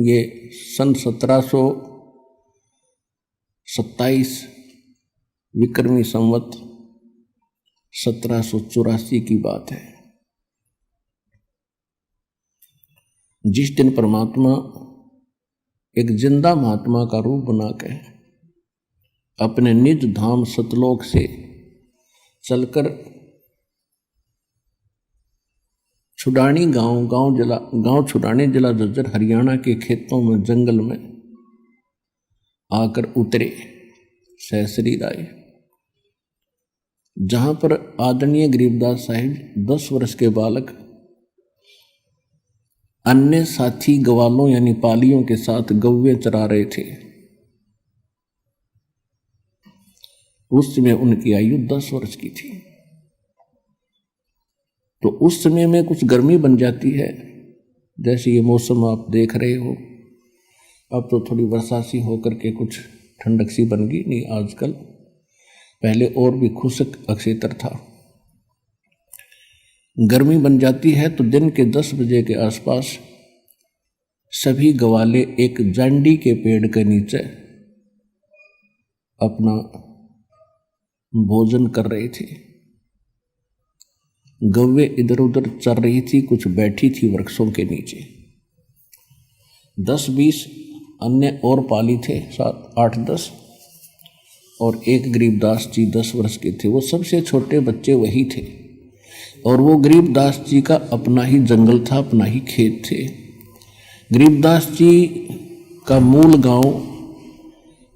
ये सन 1727 विक्रमी संवत 1784 की बात है। जिस दिन परमात्मा एक जिंदा महात्मा का रूप बना के अपने निज धाम सतलोक से चलकर छुडानी गांव छुडानी जिला झज्जर हरियाणा के खेतों में जंगल में आकर उतरे सहसरी राय, जहां पर आदरणीय गरीबदास साहिब 10 वर्ष के बालक अन्य साथी गवालों यानी पालियों के साथ गौवे चरा रहे थे। उस समय उनकी आयु 10 वर्ष की थी। तो उस समय में कुछ गर्मी बन जाती है, जैसे ये मौसम आप देख रहे हो। अब तो थोड़ी वर्षा सी होकर के कुछ ठंडक सी बन गई, नहीं आजकल, पहले और भी खुशक अक्षेत्र था। गर्मी बन जाती है तो दिन के 10 बजे के आसपास सभी गवाले एक जांडी के पेड़ के नीचे अपना भोजन कर रहे थे। गौवे इधर उधर चर रही थी, कुछ बैठी थी वृक्षों के नीचे। 10-20 अन्य और पाली थे, 8-10, और एक गरीबदास जी 10 वर्ष के थे। वो सबसे छोटे बच्चे वही थे। और वो गरीबदास जी का अपना ही जंगल था, अपना ही खेत थे। गरीबदास जी का मूल गांव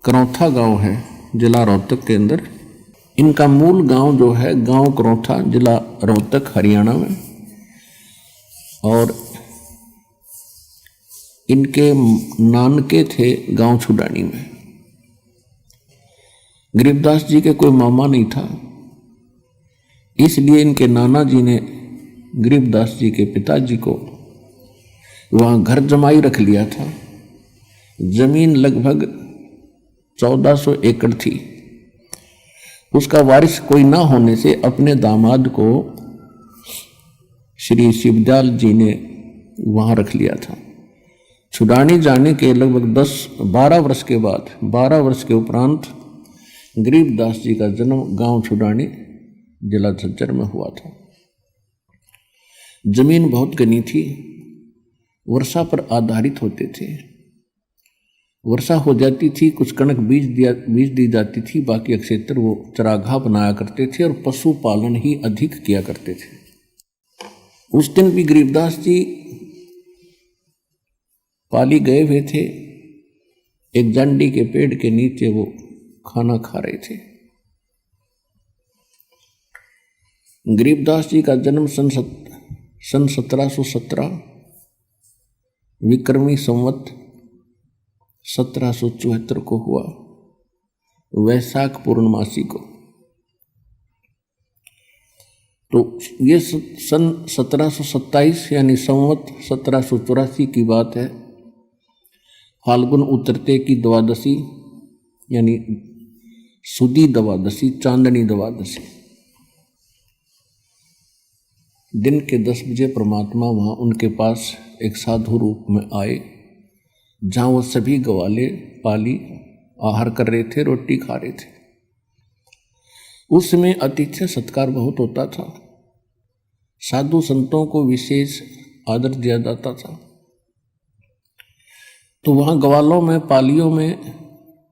करौथा गांव है, जिला रोहतक के अंदर। इनका मूल गांव जो है गांव करौथा, जिला रोहतक, हरियाणा में। और इनके नानके थे गांव छुडानी में। गरीबदास जी के कोई मामा नहीं था, इसलिए इनके नाना जी ने गरीबदास जी के पिताजी को वहाँ घर जमाई रख लिया था। जमीन लगभग 1400 एकड़ थी। उसका वारिस कोई ना होने से अपने दामाद को श्री शिवदयाल जी ने वहाँ रख लिया था। छुडानी जाने के लगभग 12 वर्ष के बाद, 12 वर्ष के उपरांत गरीबदास जी का जन्म गांव छुडानी जिला झज्जर में हुआ था। जमीन बहुत घनी थी, वर्षा पर आधारित होते थे। वर्षा हो जाती थी, कुछ कणक बीज दी जाती थी, बाकी क्षेत्र वो चरागाह बनाया करते थे और पशुपालन ही अधिक किया करते थे। उस दिन भी गरीबदास जी पाली गए हुए थे। एक जांडी के पेड़ के नीचे वो खाना खा रहे थे। गरीबदास जी का जन्म सन 1717 विक्रमी संवत 1774 को हुआ, वैशाख पूर्णमासी को। तो ये सन 1727 यानी संवत 1784 की बात है। फाल्गुन उतरते की द्वादशी यानी सुदी द्वादशी, चांदनी द्वादशी, दिन के 10 बजे परमात्मा वहाँ उनके पास एक साधु रूप में आए, जहाँ वो सभी गवाले पाली आहार कर रहे थे, रोटी खा रहे थे। उस समय आतिथ्य सत्कार बहुत होता था। साधु संतों को विशेष आदर दिया जाता था। तो वहाँ गवालों में, पालियों में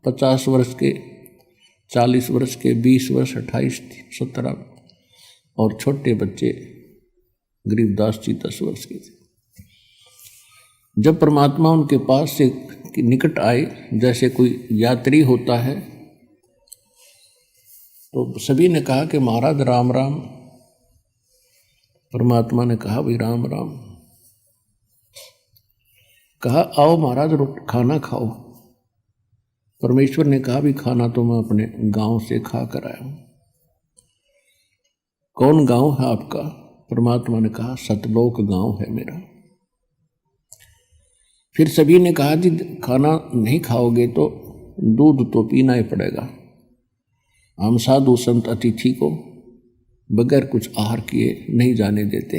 50 वर्ष के, 40 वर्ष के, 20 वर्ष, 28, 17 और छोटे बच्चे गरीबदास जी 10 वर्ष के थे। जब परमात्मा उनके पास से निकट आए, जैसे कोई यात्री होता है, तो सभी ने कहा कि महाराज राम राम। परमात्मा ने कहा भाई राम राम। कहा आओ महाराज खाना खाओ। परमेश्वर ने कहा भी खाना तो मैं अपने गांव से खा कर आया हूं। कौन गांव है आपका? परमात्मा ने कहा सतलोक गांव है मेरा। फिर सभी ने कहा जी खाना नहीं खाओगे तो दूध तो पीना ही पड़ेगा। हम साधु संत अतिथि को बगैर कुछ आहार किए नहीं जाने देते,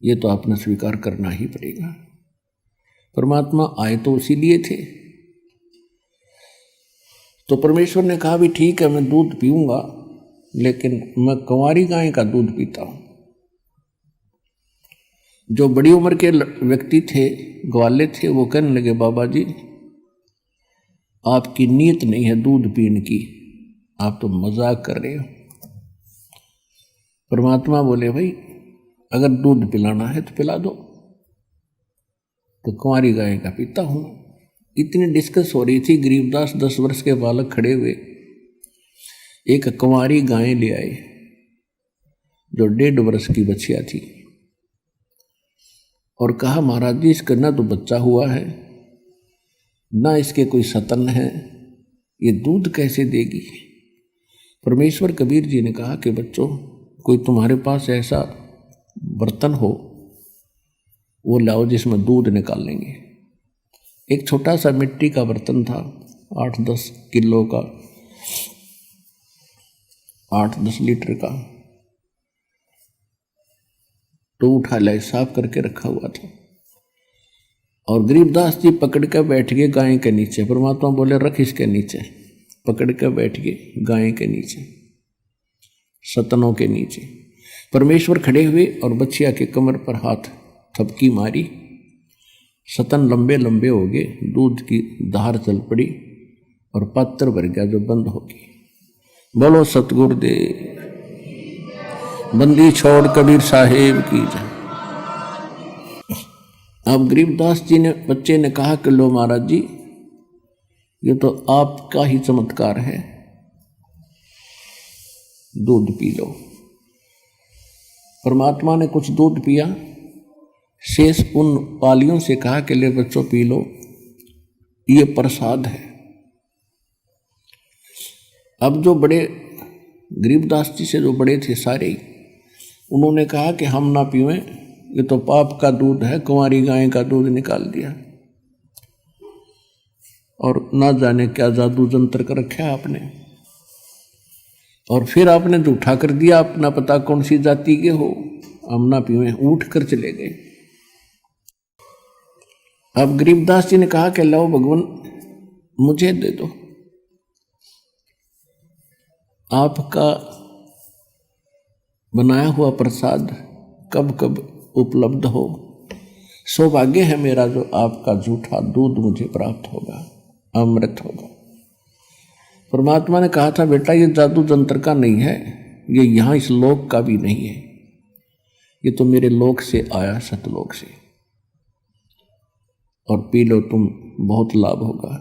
ये तो आपने स्वीकार करना ही पड़ेगा। परमात्मा आए तो इसीलिए थे। तो परमेश्वर ने कहा भी ठीक है, मैं दूध पीऊंगा, लेकिन मैं कुंवारी गाय का दूध पीता हूं। जो बड़ी उम्र के व्यक्ति थे, ग्वाले थे, वो कहने लगे बाबा जी आपकी नीयत नहीं है दूध पीने की, आप तो मजाक कर रहे हो। परमात्मा बोले भाई अगर दूध पिलाना है तो पिला दो, तो कुंवारी गाय का पीता हूं। इतनी डिस्कस हो रही थी, गरीबदास 10 वर्ष के बालक खड़े हुए एक कुंवारी गाय ले आए जो 1.5 वर्ष की बच्चिया थी, और कहा महाराज जी इसका ना तो बच्चा हुआ है, ना इसके कोई सतन है, ये दूध कैसे देगी। परमेश्वर कबीर जी ने कहा कि बच्चों कोई तुम्हारे पास ऐसा बर्तन हो वो लाओ जिसमें दूध निकाल लेंगे। एक छोटा सा मिट्टी का बर्तन था, 8-10 किलो का, 8-10 लीटर का, तो उठा लाए, साफ करके रखा हुआ था। और गरीबदास जी पकड़ कर बैठ गए गाय के नीचे। परमात्मा बोले रख इसके नीचे, पकड़ कर बैठ गए गाय के नीचे, सतनों के नीचे। परमेश्वर खड़े हुए और बच्चिया के कमर पर हाथ थपकी मारी, सतन लंबे लंबे हो गए, दूध की धार चल पड़ी और पात्र भर गया जो बंद हो गई। बोलो सतगुरुदेव, बंदी छोड़ कबीर साहेब की जय। अब गरीबदास जी ने, बच्चे ने कहा कि लो महाराज जी ये तो आपका ही चमत्कार है, दूध पी लो। परमात्मा ने कुछ दूध पिया, शेष उन पालियों से कहा कि ले बच्चों पी लो, ये प्रसाद है। अब जो बड़े गरीबदास जी से जो बड़े थे सारे ही, उन्होंने कहा कि हम ना पीवें, ये तो पाप का दूध है, कुंवारी गाय का दूध निकाल दिया, और ना जाने क्या जादू जंत्र कर रखा है आपने, और फिर आपने जो उठा कर दिया, अपना पता कौन सी जाति के हो, हम ना पीवें, उठ कर चले गए। अब गरीबदास जी ने कहा कि लो भगवान मुझे दे दो, आपका बनाया हुआ प्रसाद कब कब उपलब्ध हो, सौभाग्य है मेरा जो आपका झूठा दूध मुझे प्राप्त होगा, अमृत होगा। परमात्मा ने कहा था बेटा ये जादू जंत्र का नहीं है, ये यहाँ इस लोक का भी नहीं है, ये तो मेरे लोक से आया, सतलोक से, और पी लो तुम, बहुत लाभ होगा।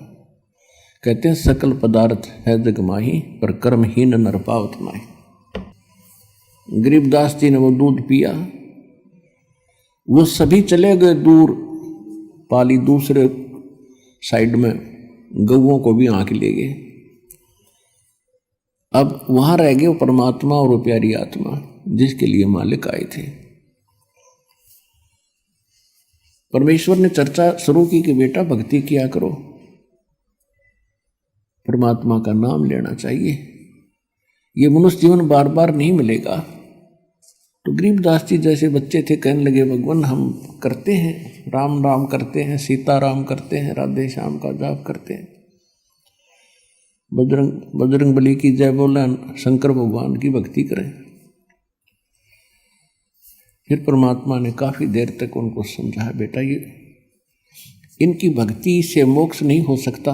कहते हैं सकल पदार्थ है जग माही, पर कर्महीन नर पावत माही। गरीबदास जी ने वो दूध पिया, वो सभी चले गए दूर, पाली दूसरे साइड में गौओं को भी आंक ले गए। अब वहां रह गए परमात्मा और वो प्यारी आत्मा जिसके लिए मालिक आए थे। परमेश्वर ने चर्चा शुरू की कि बेटा भक्ति किया करो, परमात्मा का नाम लेना चाहिए, ये मनुष्य जीवन बार बार नहीं मिलेगा। तो गरीबदास जी जैसे बच्चे थे कहने लगे भगवान हम करते हैं, राम राम करते हैं, सीता राम करते हैं, राधे श्याम का जाप करते हैं, बजरंग बली की जय बोले, शंकर भगवान की भक्ति करें। फिर परमात्मा ने काफी देर तक उनको समझाया बेटा ये इनकी भक्ति से मोक्ष नहीं हो सकता,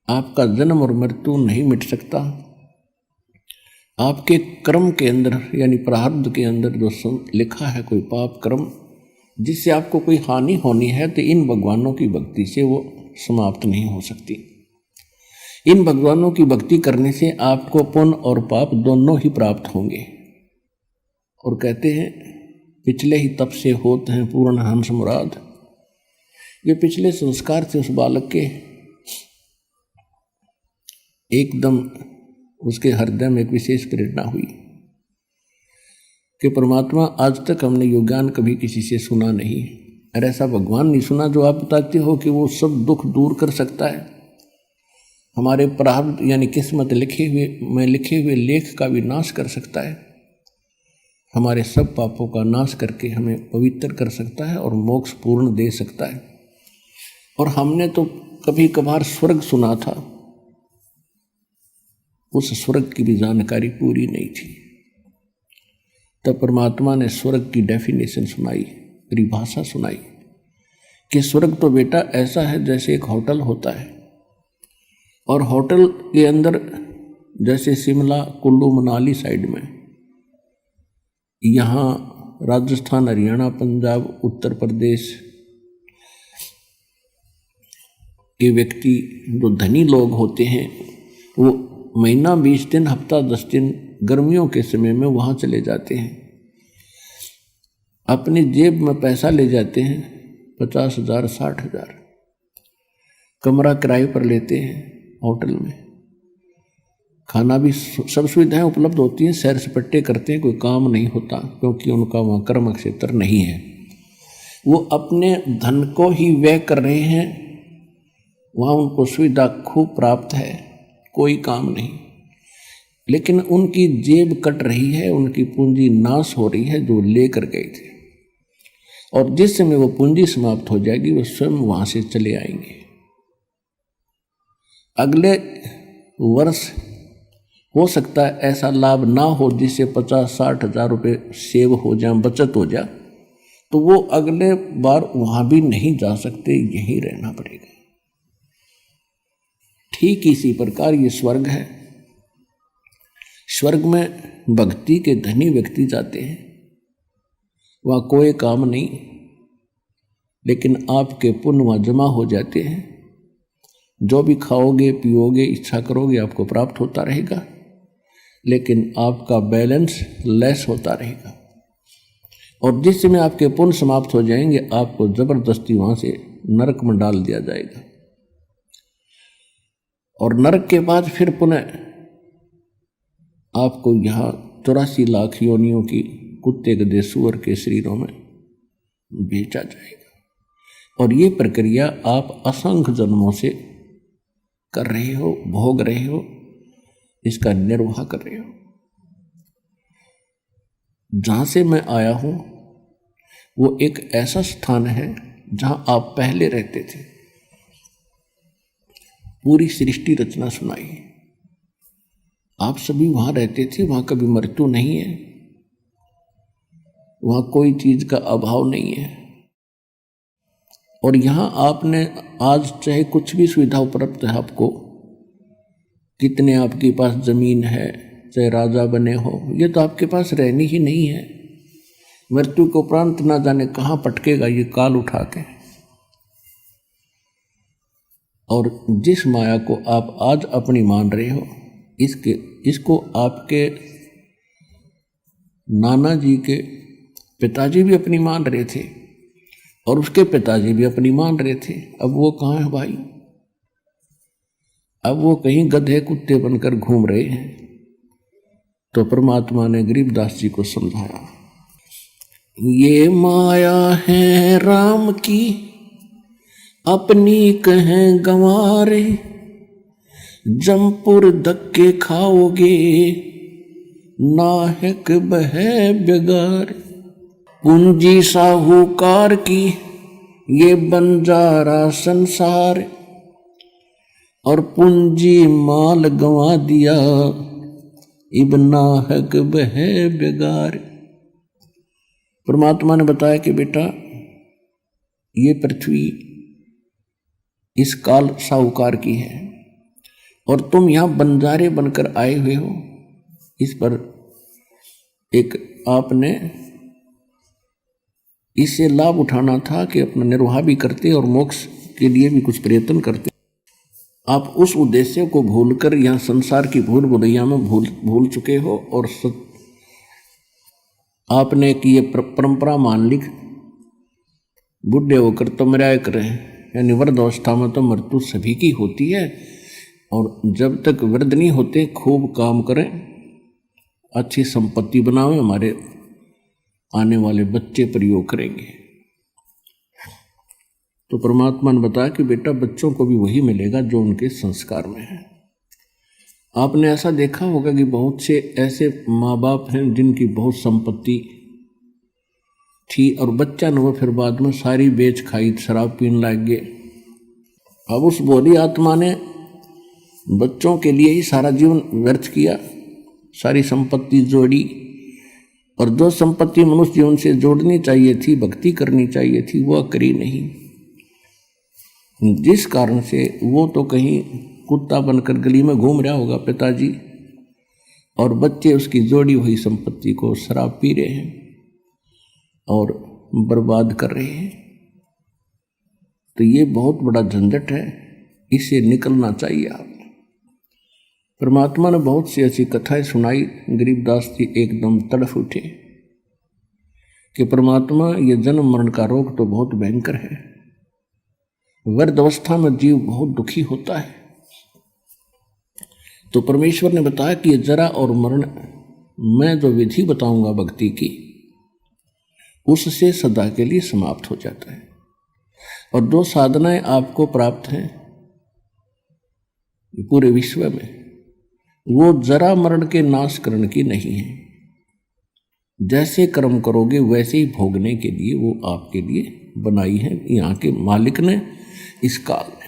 आपका जन्म और मृत्यु नहीं मिट सकता, आपके कर्म के अंदर यानी प्रारब्ध के अंदर जो लिखा है कोई पाप कर्म जिससे आपको कोई हानि होनी है, तो इन भगवानों की भक्ति से वो समाप्त नहीं हो सकती। इन भगवानों की भक्ति करने से आपको पुण्य और पाप दोनों ही प्राप्त होंगे। और कहते हैं पिछले ही तप से होते हैं पूर्ण हंस मुराद। ये पिछले संस्कार से उस बालक के एकदम उसके हृदय में एक विशेष प्रेरणा हुई कि परमात्मा आज तक हमने यो ज्ञान कभी किसी से सुना नहीं, और ऐसा भगवान नहीं सुना जो आप बताते हो कि वो सब दुख दूर कर सकता है, हमारे प्रारब्ध यानी किस्मत लिखे हुए लेख का भी नाश कर सकता है, हमारे सब पापों का नाश करके हमें पवित्र कर सकता है और मोक्ष पूर्ण दे सकता है। और हमने तो कभी कभार स्वर्ग सुना था, उस स्वर्ग की भी जानकारी पूरी नहीं थी। तब परमात्मा ने स्वर्ग की डेफिनेशन सुनाई, परिभाषा सुनाई कि स्वर्ग तो बेटा ऐसा है जैसे एक होटल होता है, और होटल के अंदर जैसे शिमला, कुल्लू, मनाली साइड में, यहाँ राजस्थान, हरियाणा, पंजाब, उत्तर प्रदेश के व्यक्ति जो धनी लोग होते हैं वो महीना 20 दिन, हफ्ता 10 दिन गर्मियों के समय में वहाँ चले जाते हैं, अपनी जेब में पैसा ले जाते हैं 50,000, 60,000, कमरा किराए पर लेते हैं, होटल में खाना भी सब सुविधाएं उपलब्ध होती हैं, सैर सपाटे करते हैं, कोई काम नहीं होता क्योंकि उनका वहाँ कर्म क्षेत्र नहीं है। वो अपने धन को ही व्यय कर रहे हैं, वहाँ उनको सुविधा खूब प्राप्त है, कोई काम नहीं, लेकिन उनकी जेब कट रही है, उनकी पूंजी नाश हो रही है जो लेकर गए थे, और जिस समय वो पूंजी समाप्त हो जाएगी वो स्वयं वहाँ से चले आएंगे। अगले वर्ष हो सकता है ऐसा लाभ ना हो जिससे 50-60 हजार रुपये सेव हो जाए, बचत हो जाए, तो वो अगले बार वहाँ भी नहीं जा सकते, यहीं रहना पड़ेगा। ठीक इसी प्रकार ये स्वर्ग है। स्वर्ग में भक्ति के धनी व्यक्ति जाते हैं, वहाँ कोई काम नहीं, लेकिन आपके पुण्य वहाँ जमा हो जाते हैं, जो भी खाओगे पियोगे इच्छा करोगे आपको प्राप्त होता रहेगा, लेकिन आपका बैलेंस लेस होता रहेगा, और जिस समय आपके पुण्य समाप्त हो जाएंगे आपको जबरदस्ती वहाँ से नरक में डाल दिया जाएगा, और नरक के बाद फिर पुनः आपको यहाँ 84 लाख योनियों की कुत्ते, गधे, सूअर के शरीरों में बेचा जाएगा। और ये प्रक्रिया आप असंख्य जन्मों से कर रहे हो, भोग रहे हो, इसका निर्वाह कर रहे हो। जहाँ से मैं आया हूँ वो एक ऐसा स्थान है जहाँ आप पहले रहते थे। पूरी सृष्टि रचना सुनाई, आप सभी वहाँ रहते थे, वहाँ कभी मृत्यु नहीं है, वहाँ कोई चीज का अभाव नहीं है, और यहाँ आपने आज चाहे कुछ भी सुविधा उपलब्ध है आपको, कितने आपके पास जमीन है, चाहे राजा बने हो, ये तो आपके पास रहनी ही नहीं है। मृत्यु के उपरांत ना जाने कहाँ पटकेगा ये काल उठा के। और जिस माया को आप आज अपनी मान रहे हो, इसको आपके नाना जी के पिताजी भी अपनी मान रहे थे, और उसके पिताजी भी अपनी मान रहे थे। अब वो कहाँ है भाई? अब वो कहीं गधे कुत्ते बनकर घूम रहे हैं। तो परमात्मा ने गरीबदास जी को समझाया, ये माया है राम की अपनी कहें गंवारे, जमपुर धक्के खाओगे नाहक बहे बेगार। पूंजी साहूकार की ये बंजारा संसार, और पूंजी माल गंवा दिया इब नाहक बहे बेगार। परमात्मा ने बताया कि बेटा ये पृथ्वी इस काल साहूकार की है, और तुम यहाँ बंजारे बनकर आए हुए हो। इस पर एक आपने इससे लाभ उठाना था कि अपना निर्वाह भी करते और मोक्ष के लिए भी कुछ प्रयत्न करते। आप उस उद्देश्य को भूलकर यहाँ संसार की भूल भुलैया में भूल चुके हो, और आपने कि ये परंपरा मान ली, बूढ़े होकर तो मराया करें, यानी वृद्ध अवस्था में तो मृत्यु सभी की होती है, और जब तक वृद्ध नहीं होते खूब काम करें, अच्छी संपत्ति बनावें, हमारे आने वाले बच्चे प्रयोग करेंगे। तो परमात्मा ने बताया कि बेटा बच्चों को भी वही मिलेगा जो उनके संस्कार में है। आपने ऐसा देखा होगा कि बहुत से ऐसे माँ बाप हैं जिनकी बहुत संपत्ति थी, और बच्चा न वो फिर बाद में सारी बेच खाई, शराब पीने लग गए, अब उस बोली आत्मा ने बच्चों के लिए ही सारा जीवन व्यर्थ किया, सारी संपत्ति जोड़ी, और जो संपत्ति मनुष्य जीवन से जोड़नी चाहिए थी, भक्ति करनी चाहिए थी, वह करी नहीं। जिस कारण से वो तो कहीं कुत्ता बनकर गली में घूम रहा होगा पिताजी, और बच्चे उसकी जोड़ी हुई संपत्ति को शराब पी रहे हैं और बर्बाद कर रहे हैं। तो ये बहुत बड़ा झंझट है, इससे निकलना चाहिए आप। परमात्मा ने बहुत सी ऐसी कथाएं सुनाई, गरीबदास जी एकदम तड़फ उठे कि परमात्मा ये जन्म मरण का रोग तो बहुत भयंकर है, वृद्ध अवस्था में जीव बहुत दुखी होता है। तो परमेश्वर ने बताया कि ये जरा और मरण मैं जो विधि बताऊंगा भक्ति की, उससे सदा के लिए समाप्त हो जाता है। और जो साधनाएं आपको प्राप्त हैं पूरे विश्व में, वो जरा मरण के नाश करने की नहीं है। जैसे कर्म करोगे वैसे ही भोगने के लिए वो आपके लिए बनाई है यहाँ के मालिक ने इस काल में।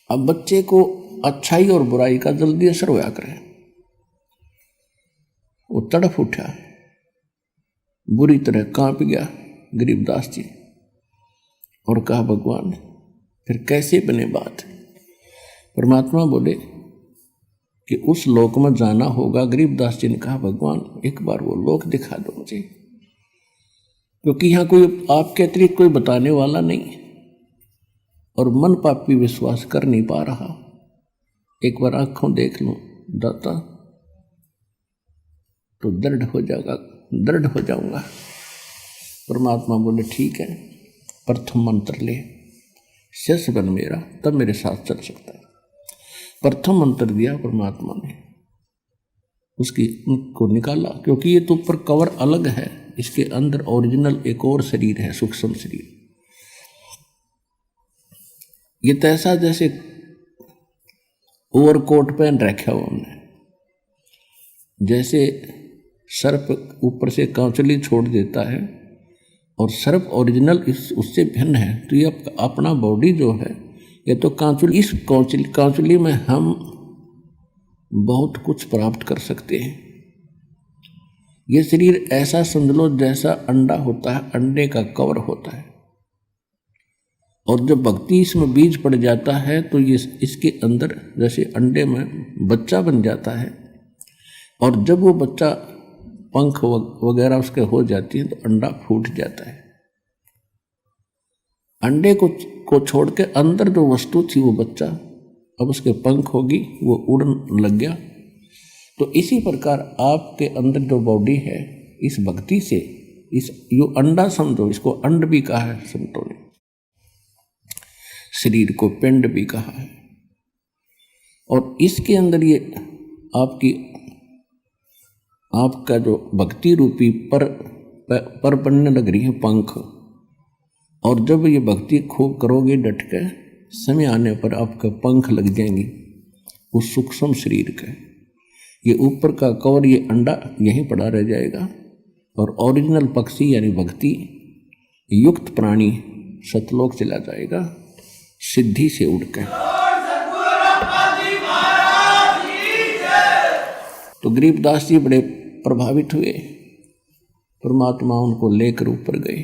अब बच्चे को अच्छाई और बुराई का जल्दी असर होया करे। वो तड़फ उठा, बुरी तरह कांप गया गरीबदास जी, और कहा भगवान फिर कैसे बने बात। परमात्मा बोले कि उस लोक में जाना होगा। गरीबदास जी ने कहा भगवान एक बार वो लोक दिखा दो मुझे, क्योंकि यहाँ कोई आपके अतिरिक्त कोई बताने वाला नहीं, और मन पापी विश्वास कर नहीं पा रहा। एक बार आंखों देख लो दाता तो दृढ़ हो जाऊंगा। परमात्मा बोले ठीक है, प्रथम मंत्र ले, शेष बन मेरा, तब मेरे साथ चल सकता है। प्रथम मंत्र दिया परमात्मा ने, उसकी को निकाला, क्योंकि ये तो ऊपर कवर अलग है, इसके अंदर ओरिजिनल एक और शरीर है, सूक्ष्म शरीर। ये तो ऐसा जैसे ओवरकोट पहन रखा हुआ हमने, जैसे सर्प ऊपर से कांचली छोड़ देता है और सर्प ओरिजिनल उससे भिन्न है। तो ये अपना बॉडी जो है ये तो कांचुली, इस कांचुली में हम बहुत कुछ प्राप्त कर सकते हैं। ये शरीर ऐसा समझ लो जैसा अंडा होता है, अंडे का कवर होता है, और जब भक्ति इसमें बीज पड़ जाता है तो ये इसके अंदर जैसे अंडे में बच्चा बन जाता है, और जब वो बच्चा पंख वगैरह उसके हो जाती है तो अंडा फूट जाता है। अंडे को छोड़ के अंदर जो वस्तु थी वो बच्चा, अब उसके पंख होगी, वो उड़न लग गया। तो इसी प्रकार आपके अंदर जो बॉडी है, इस भक्ति से इस यो अंडा समझो, इसको अंड भी कहा है संतों ने, शरीर को पिंड भी कहा है। और इसके अंदर ये आपका जो भक्ति रूपी पर बनने लग रही है पंख, और जब ये भक्ति खूब करोगे डट के, समय आने पर आपका पंख लग जाएंगे उस सूक्ष्म शरीर का। ये ऊपर का कवर, ये अंडा यहीं पड़ा रह जाएगा, और ओरिजिनल पक्षी यानी भक्ति युक्त प्राणी सतलोक चला जाएगा सिद्धि से उड़कर। तो गरीबदास जी बड़े प्रभावित हुए, परमात्मा उनको लेकर ऊपर गए।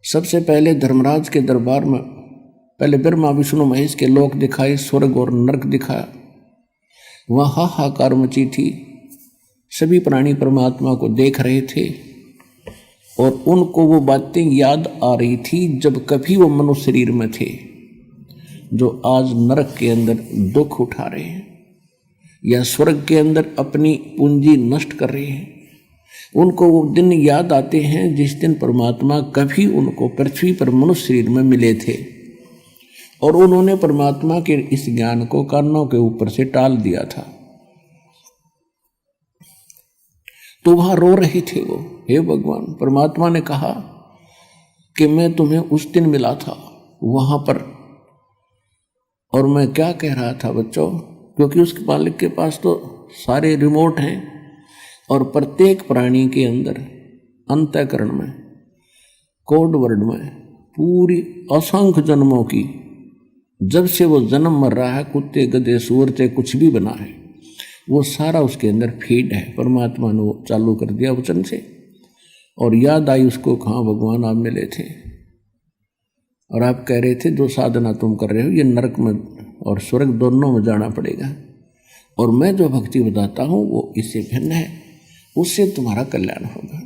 सबसे पहले धर्मराज के दरबार में पहले ब्रह्मा विष्णु महेश के लोक दिखाए, स्वर्ग और नरक दिखाया। वहाँ हाहाकार मची थी, सभी प्राणी परमात्मा को देख रहे थे, और उनको वो बातें याद आ रही थी जब कभी वो मनुष्य शरीर में थे, जो आज नरक के अंदर दुख उठा रहे हैं या स्वर्ग के अंदर अपनी पूंजी नष्ट कर रहे हैं। उनको वो दिन याद आते हैं जिस दिन परमात्मा कभी उनको पृथ्वी पर मनुष्य शरीर में मिले थे, और उन्होंने परमात्मा के इस ज्ञान को कानों के ऊपर से टाल दिया था। तो वहां रो रहे थे वो, हे भगवान। परमात्मा ने कहा कि मैं तुम्हें उस दिन मिला था वहां पर, और मैं क्या कह रहा था बच्चों, क्योंकि उसके मालिक के पास तो सारे रिमोट हैं, और प्रत्येक प्राणी के अंदर अंतःकरण में कोड वर्ड में पूरी असंख्य जन्मों की, जब से वो जन्म मर रहा है, कुत्ते गधे सूअर से कुछ भी बना है, वो सारा उसके अंदर फीड है। परमात्मा ने वो चालू कर दिया वचन से, और याद आई उसको, कहाँ भगवान आप मिले थे और आप कह रहे थे जो साधना तुम कर रहे हो ये नरक में और स्वर्ग दोनों में जाना पड़ेगा, और मैं जो भक्ति बताता हूँ वो इससे भिन्न है, उससे तुम्हारा कल्याण होगा।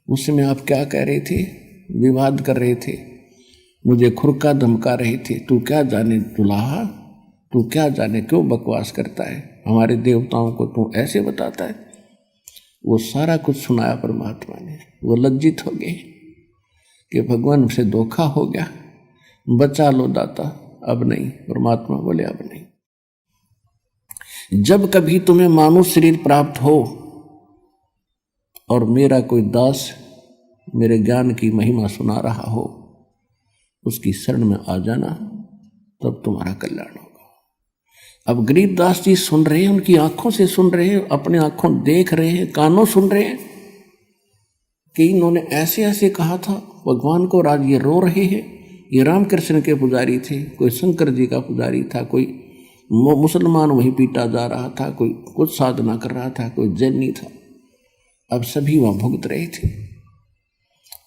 उस समय आप क्या कह रहे थे? विवाद कर रहे थे, मुझे खुरका धमका रहे थे, तू क्या जाने दुल्हा, तू क्या जाने क्यों बकवास करता है, हमारे देवताओं को तू ऐसे बताता है। वो सारा कुछ सुनाया परमात्मा ने। वो लज्जित हो गए कि भगवान से धोखा हो गया, बचा लो दाता, अब नहीं। परमात्मा बोले अब नहीं। जब कभी तुम्हें मानव शरीर प्राप्त हो और मेरा कोई दास मेरे ज्ञान की महिमा सुना रहा हो, उसकी शरण में आ जाना, तब तुम्हारा कल्याण होगा। अब गरीबदास जी सुन रहे हैं, उनकी आंखों से सुन रहे हैं, अपने आंखों देख रहे हैं, कानों सुन रहे हैं कि इन्होंने ऐसे ऐसे कहा था भगवान को, और आज ये रो रहे हैं। ये रामकृष्ण के पुजारी थे, कोई शंकर जी का पुजारी था, कोई मुसलमान वहीं पीटा जा रहा था, कोई कुछ साधना कर रहा था, कोई जैनी था। अब सभी वहां भुगत रहे थे।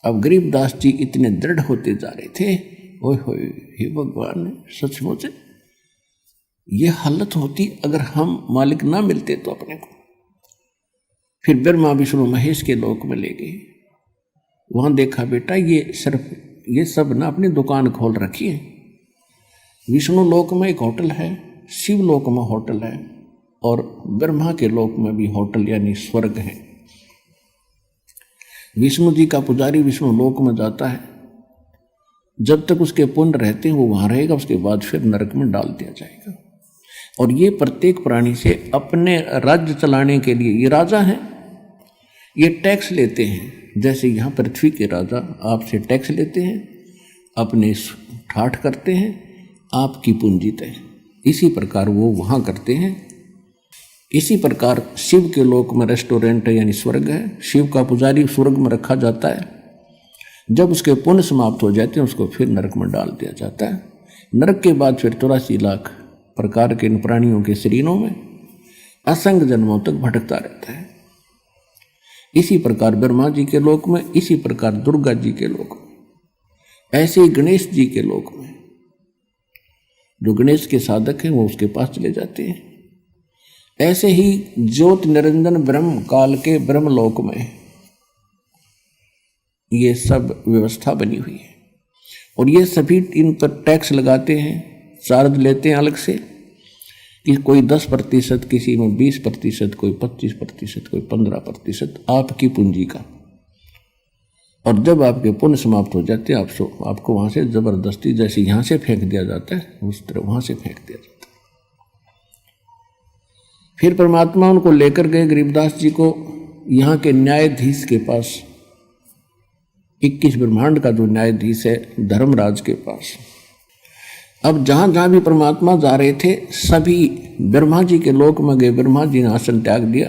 अब गरीबदास जी इतने दृढ़ होते जा रहे थे, ओए होए, हे भगवान, सचमुच ये हालत होती अगर हम मालिक ना मिलते तो अपने को। फिर ब्रह्मा विष्णु महेश के लोक में ले गए। वहां देखा बेटा ये सब ना अपनी दुकान खोल रखी है। विष्णु लोक में एक होटल है, शिव लोक में होटल है, और ब्रह्मा के लोक में भी होटल यानी स्वर्ग है। विष्णु जी का पुजारी विष्णु लोक में जाता है, जब तक उसके पुण्य रहते हैं वो वहां रहेगा, उसके बाद फिर नरक में डाल दिया जाएगा। और ये प्रत्येक प्राणी से अपने राज्य चलाने के लिए, ये राजा हैं, ये टैक्स लेते हैं। जैसे यहाँ पृथ्वी के राजा आपसे टैक्स लेते हैं, अपने ठाठ करते हैं, आपकी पूंजी तय, इसी प्रकार वो वहाँ करते हैं। इसी प्रकार शिव के लोक में रेस्टोरेंट है यानी स्वर्ग है, शिव का पुजारी स्वर्ग में रखा जाता है। जब उसके पुण्य समाप्त हो जाते हैं उसको फिर नरक में डाल दिया जाता है। नरक के बाद फिर 84 लाख प्रकार के इन प्राणियों के शरीरों में असंख्य जन्मों तक भटकता रहता है। इसी प्रकार ब्रह्मा जी के लोक में, इसी प्रकार दुर्गा जी के लोक में, ऐसे ही गणेश जी के लोक में जो गणेश के साधक हैं वो उसके पास चले जाते हैं। ऐसे ही ज्योत निरंजन ब्रह्म काल के ब्रह्मलोक में ये सब व्यवस्था बनी हुई है, और ये सभी इन पर टैक्स लगाते हैं, चार्ज लेते हैं अलग से, कि कोई 10%, किसी में 20%, कोई 25%, कोई 15% आपकी पूंजी का। और जब आपके पुण्य समाप्त हो जाते हैं आपको वहां से जबरदस्ती, जैसे यहां से फेंक दिया जाता है उस तरह वहां से फेंक दिया जाता है। फिर परमात्मा उनको लेकर गए गरीबदास जी को यहाँ के न्यायाधीश के पास, 21 ब्रह्मांड का जो न्यायाधीश है धर्मराज के पास। अब जहां जहां भी परमात्मा जा रहे थे सभी ब्रह्मा जी के लोक में गए। ब्रह्मा जी ने आसन त्याग दिया,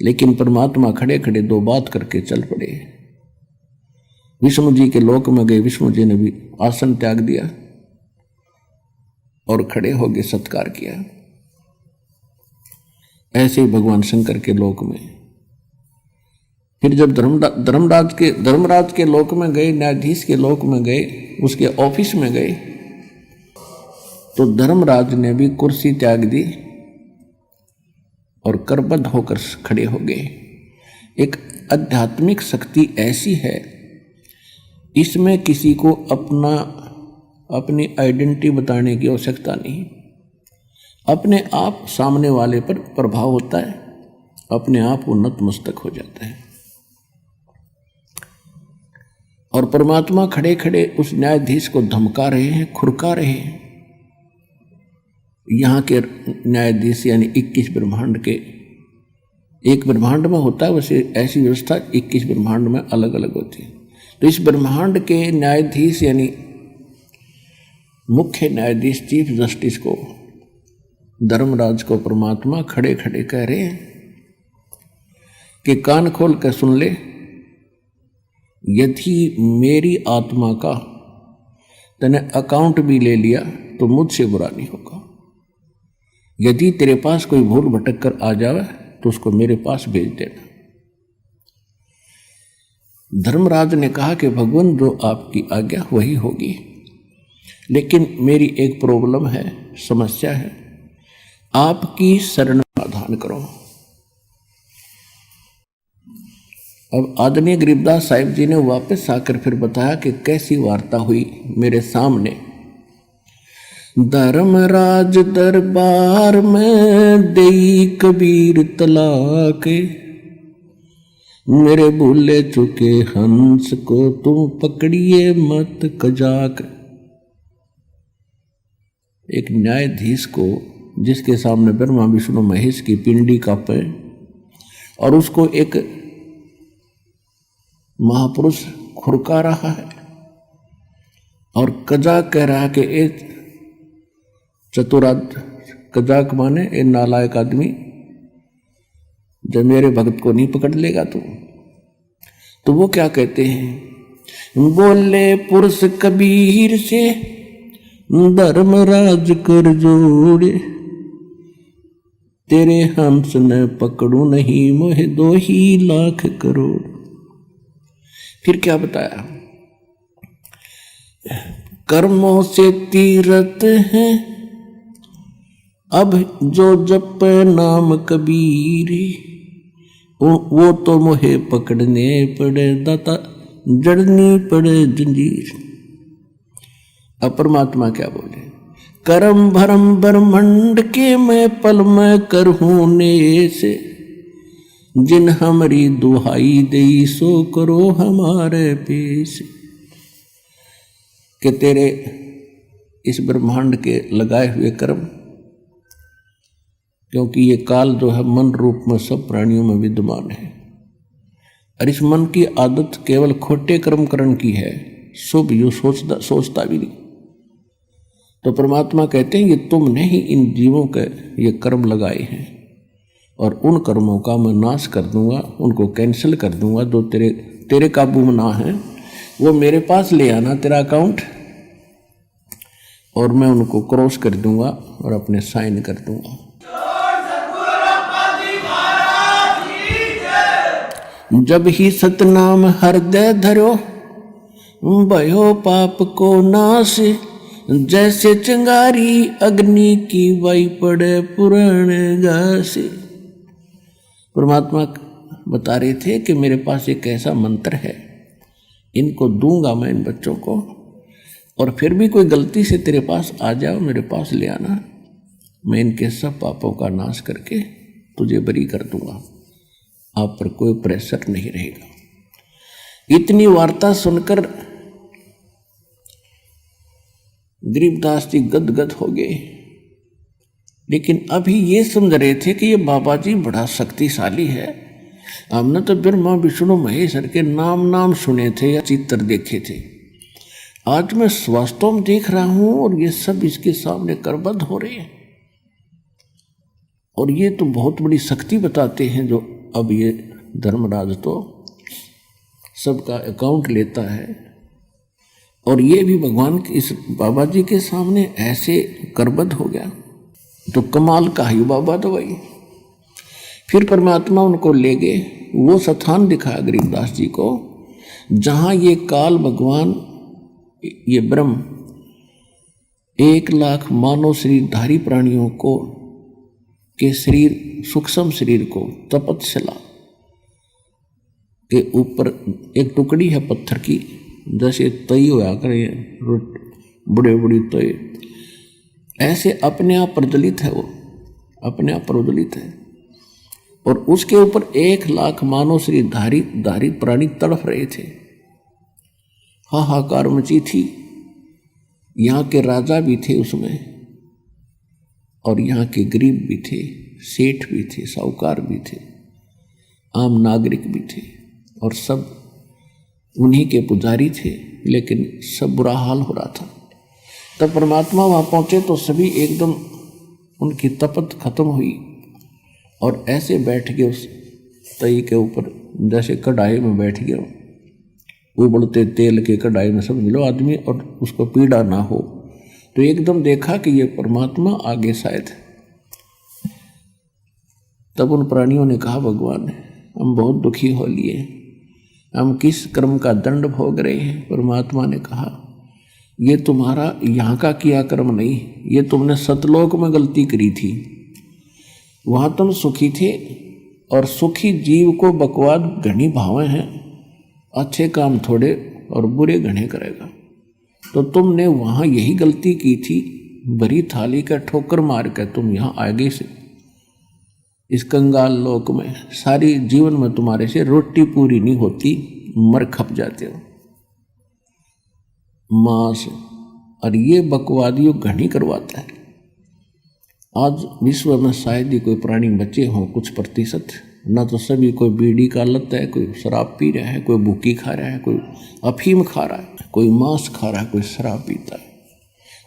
लेकिन परमात्मा खड़े खड़े 2 बात करके चल पड़े। विष्णु जी के लोक में गए, विष्णु जी ने भी आसन त्याग दिया और खड़े होकर सत्कार किया। ऐसे ही भगवान शंकर के लोक में। फिर जब धर्मराज के लोक में गए, न्यायाधीश के लोक में गए, उसके ऑफिस में गए, तो धर्मराज ने भी कुर्सी त्याग दी और करबद्ध होकर खड़े हो गए। एक आध्यात्मिक शक्ति ऐसी है, इसमें किसी को अपनी आइडेंटिटी बताने की आवश्यकता नहीं। अपने आप सामने वाले पर प्रभाव होता है, अपने आप वो नतमस्तक हो जाता है। और परमात्मा खड़े खड़े उस न्यायाधीश को धमका रहे हैं, खुरका रहे हैं। यहाँ के न्यायाधीश यानी 21 ब्रह्मांड के, एक ब्रह्मांड में होता है वैसे ऐसी व्यवस्था 21 ब्रह्मांड में अलग अलग होती है। तो इस ब्रह्मांड के न्यायाधीश यानी मुख्य न्यायाधीश चीफ जस्टिस को, धर्मराज को परमात्मा खड़े खड़े कह रहे हैं कि कान खोल कर सुन ले, यदि मेरी आत्मा का तने अकाउंट भी ले लिया तो मुझसे बुरा नहीं होगा। यदि तेरे पास कोई भूल भटक कर आ जाए तो उसको मेरे पास भेज देना। धर्मराज ने कहा कि भगवान जो आपकी आज्ञा वही होगी, लेकिन मेरी एक प्रॉब्लम है, समस्या है, आपकी शरण समाधान करो। अब आदरणीय गरीबदास साहिब जी ने वापस आकर फिर बताया कि कैसी वार्ता हुई मेरे सामने। धर्मराज दरबार में देई कबीर तलाक, मेरे भूले चुके हंस को तुम पकड़िए मत कजाक। एक न्यायाधीश को जिसके सामने ब्रह्मा विष्णु महेश की पिंडी कांपे और उसको एक महापुरुष खुरका रहा है और कजाक कह रहा है कि एक चतुराद, कजाक माने ए नालायक आदमी, जब मेरे भक्त को नहीं पकड़ लेगा तो वो क्या कहते हैं, बोले पुरुष कबीर से धर्मराज कर जोड़े, तेरे हंस न पकड़ू नहीं मोहे 2 ही लाख करोड़। फिर क्या बताया, कर्मों से तीरथ है अब जो जप नाम कबीर, वो तो मोहे पकड़ने पड़े दाता, जड़नी पड़े जंजीर। अब परमात्मा क्या बोले, करम भरम ब्रह्मंड के मैं पल में करहूं ने से, जिन हमारी दुहाई दई सो करो हमारे पेश। कि तेरे इस ब्रह्मांड के लगाए हुए कर्म, क्योंकि ये काल जो है मन रूप में सब प्राणियों में विद्यमान है, और इस मन की आदत केवल खोटे कर्म करण की है, शुभ यू सोचता भी नहीं। तो परमात्मा कहते हैं ये तुमने ही इन जीवों के ये कर्म लगाए हैं, और उन कर्मों का मैं नाश कर दूंगा, उनको कैंसिल कर दूंगा। जो तेरे काबू में ना है वो मेरे पास ले आना तेरा अकाउंट, और मैं उनको क्रॉस कर दूंगा और अपने साइन कर दूंगा। जब ही सतनाम हृदय धरो, भयो पाप को नाश, जैसे चिंगारी अग्नि की वाई पड़े पुराने घास। परमात्मा बता रहे थे कि मेरे पास एक ऐसा मंत्र है, इनको दूंगा मैं इन बच्चों को, और फिर भी कोई गलती से तेरे पास आ जाओ, मेरे पास ले आना, मैं इनके सब पापों का नाश करके तुझे बरी कर दूंगा, आप पर कोई प्रेशर नहीं रहेगा। इतनी वार्ता सुनकर गरीबदास जी गदगद हो गए, लेकिन अभी ये समझ रहे थे कि ये बाबा जी बड़ा शक्तिशाली है। हमने तो ब्रह्मा विष्णु महेश्वर के नाम सुने थे या चित्र देखे थे, आज मैं वास्तव में देख रहा हूं और ये सब इसके सामने करबद्ध हो रहे हैं, और ये तो बहुत बड़ी शक्ति बताते हैं। जो अब ये धर्मराज तो सबका अकाउंट लेता है, और ये भी भगवान के इस बाबा जी के सामने ऐसे करबद्ध हो गया, तो कमाल का है बाबा तो भाई। फिर परमात्मा उनको ले गए, वो स्थान दिखाया गरीबदास जी को जहाँ ये काल भगवान, ये ब्रह्म 1 लाख मानव शरीरधारी प्राणियों को के शरीर, सूक्ष्म शरीर को तपस्या के ऊपर एक टुकड़ी है पत्थर की, जैसे तई होया करे बड़े बड़ी तय, ऐसे अपने आप प्रज्वलित है, वो अपने आप प्रज्वलित है, और उसके ऊपर 1 लाख मानव शरीरधारी प्राणी तड़फ रहे थे। हाहाकार मची थी। यहाँ के राजा भी थे उसमें, और यहाँ के गरीब भी थे, सेठ भी थे, साहूकार भी थे, आम नागरिक भी थे, और सब उन्हीं के पुजारी थे, लेकिन सब बुरा हाल हो रहा था। तब परमात्मा वहाँ पहुँचे तो सभी एकदम उनकी तपत खत्म हुई, और ऐसे बैठ गए उस तई के ऊपर, जैसे कढ़ाई में बैठ गए, उबलते तेल के कढ़ाई में समझ लो आदमी, और उसको पीड़ा ना हो। तो एकदम देखा कि ये परमात्मा आगे शायद। तब उन प्राणियों ने कहा, भगवान हम बहुत दुखी हो लिए, हम किस कर्म का दंड भोग रहे हैं। परमात्मा ने कहा, ये तुम्हारा यहाँ का किया कर्म नहीं, ये तुमने सतलोक में गलती करी थी, वहाँ तुम सुखी थे, और सुखी जीव को बकवाद घनी भावें हैं, अच्छे काम थोड़े और बुरे घने करेगा। तो तुमने वहाँ यही गलती की थी, भरी थाली का ठोकर मार कर तुम यहाँ आगे से इस कंगाल लोक में सारी जीवन में तुम्हारे से रोटी पूरी नहीं होती, मर खप जाते हो मांस। और ये बकवादियों घनी करवाता है। आज विश्व में शायद ही कोई प्राणी बचे हों कुछ प्रतिशत, ना तो सभी कोई बीड़ी का लत है, कोई शराब पी रहा है, कोई भूकी खा रहा है, कोई अफीम खा रहा है, कोई मांस खा रहा है, कोई शराब पीता है।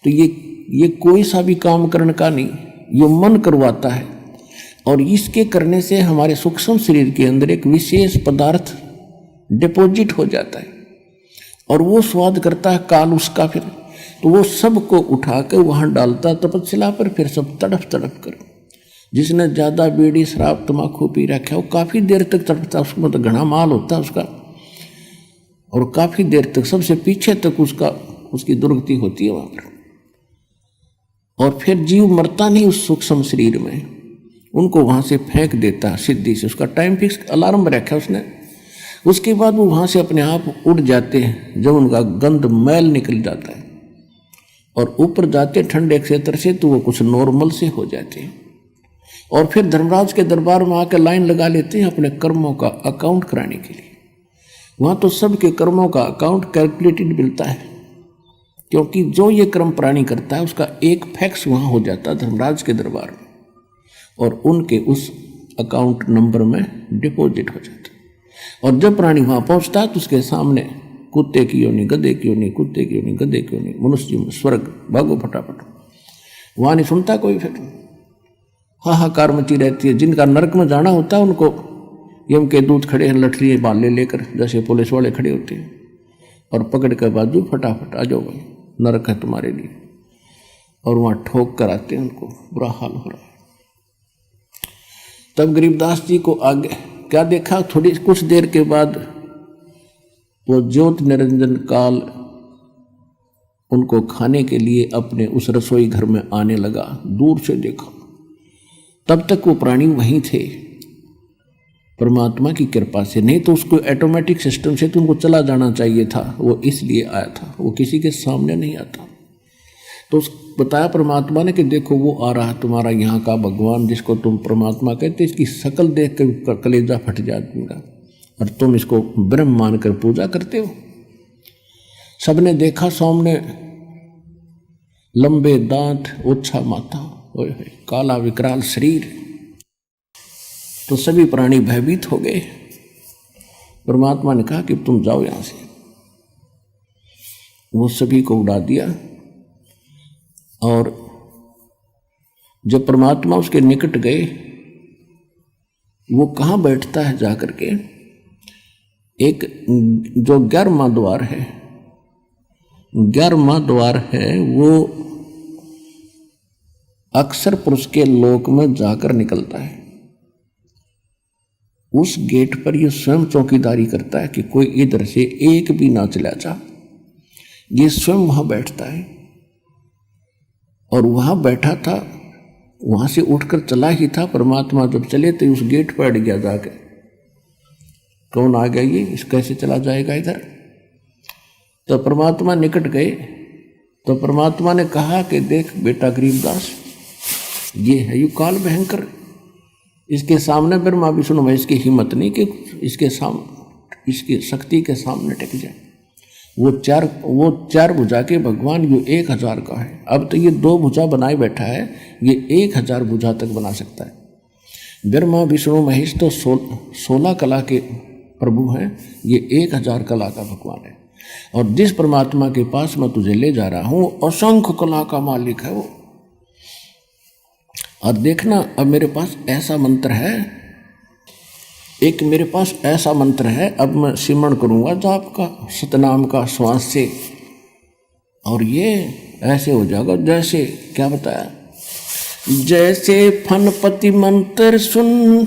तो ये कोई सा भी काम करने का नहीं, ये मन करवाता है। और इसके करने से हमारे सूक्ष्म शरीर के अंदर एक विशेष पदार्थ डिपॉजिट हो जाता है, और वो स्वाद करता है काल उसका। फिर तो वो सबको उठा कर वहाँ डालता तपस्या पर, फिर सब तड़प तड़प कर। जिसने ज़्यादा बीड़ी शराब तम्बाकू पी रखा है वो काफ़ी देर तक तड़पता, उसको मतलब घना माल होता है उसका, और काफ़ी देर तक सबसे पीछे तक उसकी दुर्गति होती है वहाँ पर। और फिर जीव मरता नहीं उस सूक्ष्म शरीर में, उनको वहाँ से फेंक देता सिद्धि से। उसका टाइम फिक्स अलार्म रखा उसने, उसके बाद वो वहाँ से अपने आप उड़ जाते हैं। जब उनका गंध मैल निकल जाता है और ऊपर जाते ठंडे क्षेत्र से, तो वो कुछ नॉर्मल से हो जाते हैं। और फिर धर्मराज के दरबार में आकर लाइन लगा लेते हैं अपने कर्मों का अकाउंट कराने के लिए। वहाँ तो सबके कर्मों का अकाउंट कैलकुलेटेड मिलता है, क्योंकि जो ये कर्म प्राणी करता है उसका एक फैक्स वहाँ हो जाता है धर्मराज के दरबार में, और उनके उस अकाउंट नंबर में डिपॉजिट हो जाता है। और जब प्राणी वहाँ पहुँचता है तो उसके सामने कुत्ते की योनि, गधे की योनि, कुत्ते की योनि, गधे की योनि, मनुष्य में स्वर्ग, भागो फटाफट। वहाँ नहीं सुनता कोई, फिर हाहाकार मची रहती है। जिनका नरक में जाना होता है उनको यम के दूत खड़े हैं लठड़ी बाले लेकर, जैसे पुलिस वाले खड़े होते हैं, और पकड़ कर बाजू फटाफट आ जाओ भाई, नरक है तुम्हारे लिए। और वहाँ ठोक कर आते हैं, उनको बुरा हाल हो रहा है। तब गरीबदास जी को आगे क्या देखा, थोड़ी कुछ देर के बाद वो ज्योत निरंजन काल उनको खाने के लिए अपने उस रसोई घर में आने लगा। दूर से देखा, तब तक वो प्राणी वहीं थे परमात्मा की कृपा से। नहीं तो उसको ऑटोमेटिक सिस्टम से तो उनको चला जाना चाहिए था, वो इसलिए आया था, वो किसी के सामने नहीं आता। तो बताया परमात्मा ने कि देखो वो आ रहा तुम्हारा यहाँ का भगवान, जिसको तुम परमात्मा कहते, इसकी शक्ल देख कर कलेजा फट जाएगा, और तुम इसको ब्रह्म मानकर पूजा करते हो। सबने देखा सामने लंबे दांत, ओछा माथा, काला विकराल शरीर, तो सभी प्राणी भयभीत हो गए। परमात्मा ने कहा कि तुम जाओ यहां से। वो सभी को उड़ा दिया, और जब परमात्मा उसके निकट गए, वो कहाँ बैठता है जाकर के, एक जो 11वां द्वार है, 11वां द्वार है, वो अक्सर पुरुष के लोक में जाकर निकलता है। उस गेट पर ये स्वयं चौकीदारी करता है कि कोई इधर से एक भी ना चला जा। ये स्वयं वहां बैठता है, और वहां बैठा था, वहां से उठकर चला ही था। परमात्मा जब चले तो उस गेट पर अड़ गया जाकर, कौन आ गया ये, इस कैसे चला जाएगा इधर। तो परमात्मा निकट गए, तो परमात्मा ने कहा कि देख बेटा गरीबदास, ये है यू काल भयंकर, इसके सामने ब्रह्मा विष्णु महेश की हिम्मत नहीं कि इसके सामने, इसकी शक्ति के सामने टिक जाए। वो चार भुजा के भगवान, जो 1000 का है। अब तो ये 2 भुजा बनाए बैठा है, ये 1000 भुजा तक बना सकता है। ब्रह्मा विष्णु महेश तो 16 कला के प्रभु हैं, ये 1000 कला का भगवान है। और जिस परमात्मा के पास मैं तुझे ले जा रहा हूं, असंख्य कला का मालिक है वो। और देखना, अब मेरे पास ऐसा मंत्र है, एक मेरे पास ऐसा मंत्र है, अब मैं सिमरण करूंगा जाप का सतनाम का श्वास से, और ये ऐसे हो जाएगा जैसे, क्या बताया, जैसे फनपति मंत्र सुन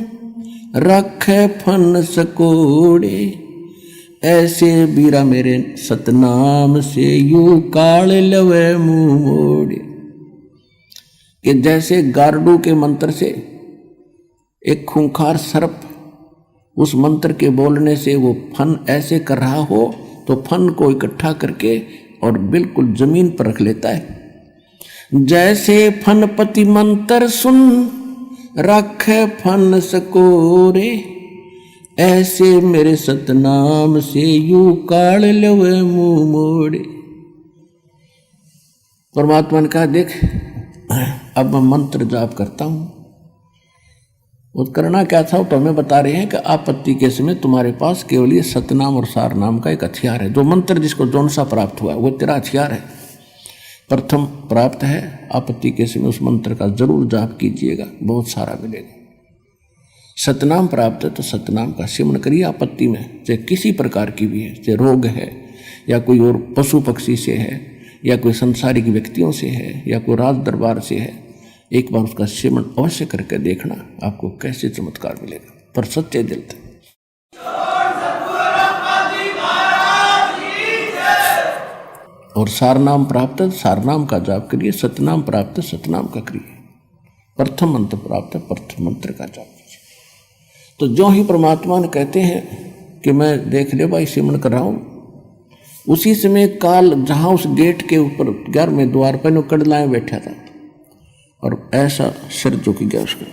रखे फन सकोड़े, ऐसे बीरा मेरे सतनाम से यू काल लवे मुंह मोड़े। कि जैसे गारडू के मंत्र से एक खूंखार सर्प उस मंत्र के बोलने से वो फन ऐसे कर रहा हो, तो फन को इकट्ठा करके और बिल्कुल जमीन पर रख लेता है। जैसे फनपति मंत्र सुन रखे फन सकोरे, ऐसे मेरे सतनाम से यू काल लवे मुंह मोड़े। परमात्मा ने कहा, देख अब मैं मंत्र जाप करता हूं। वो करना क्या था, तो हमें बता रहे हैं कि आपत्ति के समय तुम्हारे पास केवल ये सतनाम और सार नाम का एक हथियार है। जो मंत्र जिसको जौन सा प्राप्त हुआ वो तेरा हथियार है, प्रथम प्राप्त है। आपत्ति के समय उस मंत्र का जरूर जाप कीजिएगा, बहुत सारा मिलेगा। सतनाम प्राप्त है तो सतनाम का सिमरण करिए आपत्ति में, चाहे किसी प्रकार की भी है, चाहे रोग है या कोई और पशु पक्षी से है या कोई संसारिक व्यक्तियों से है या कोई राज दरबार से है। एक बार उसका सिमरण अवश्य करके देखना, आपको कैसे चमत्कार मिलेगा, पर सच्चे दिल से। और सारनाम प्राप्त है, सारनाम का जाप करिए। सतनाम प्राप्त है, सतनाम का करिए। प्रथम मंत्र प्राप्त है, प्रथम मंत्र का जाप कीजिए। तो जो ही परमात्मा ने कहते हैं कि मैं देख ले भाई सिमरण कर रहा हूं, उसी समय काल जहां उस गेट के ऊपर 11वें द्वार पर कड़लाएं बैठा था और ऐसा सिर झुक गया उसका,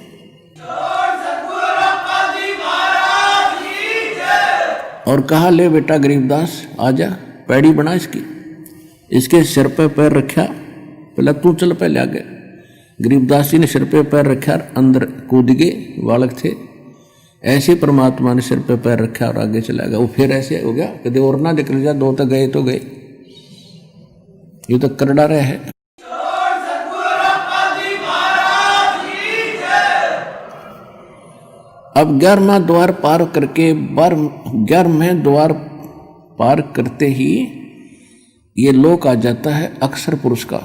और कहा, ले बेटा गरीबदास आजा, पैड़ी बना इसकी। इसके सिर पे पैर रखा, पहले तू चल पहले आगे। गरीबदास जी ने सिर पे पैर रखा, अंदर कूद गए, बालक थे। ऐसे परमात्मा ने सिर पे पैर रखा और आगे चला गया। वो फिर ऐसे हो गया, कदे और ना निकल जा, दो तो गए, ये तो करड़ा रहे है। अब 11वां द्वार पार करके 11वें द्वार पार करते ही ये लोक आ जाता है अक्षर पुरुष का।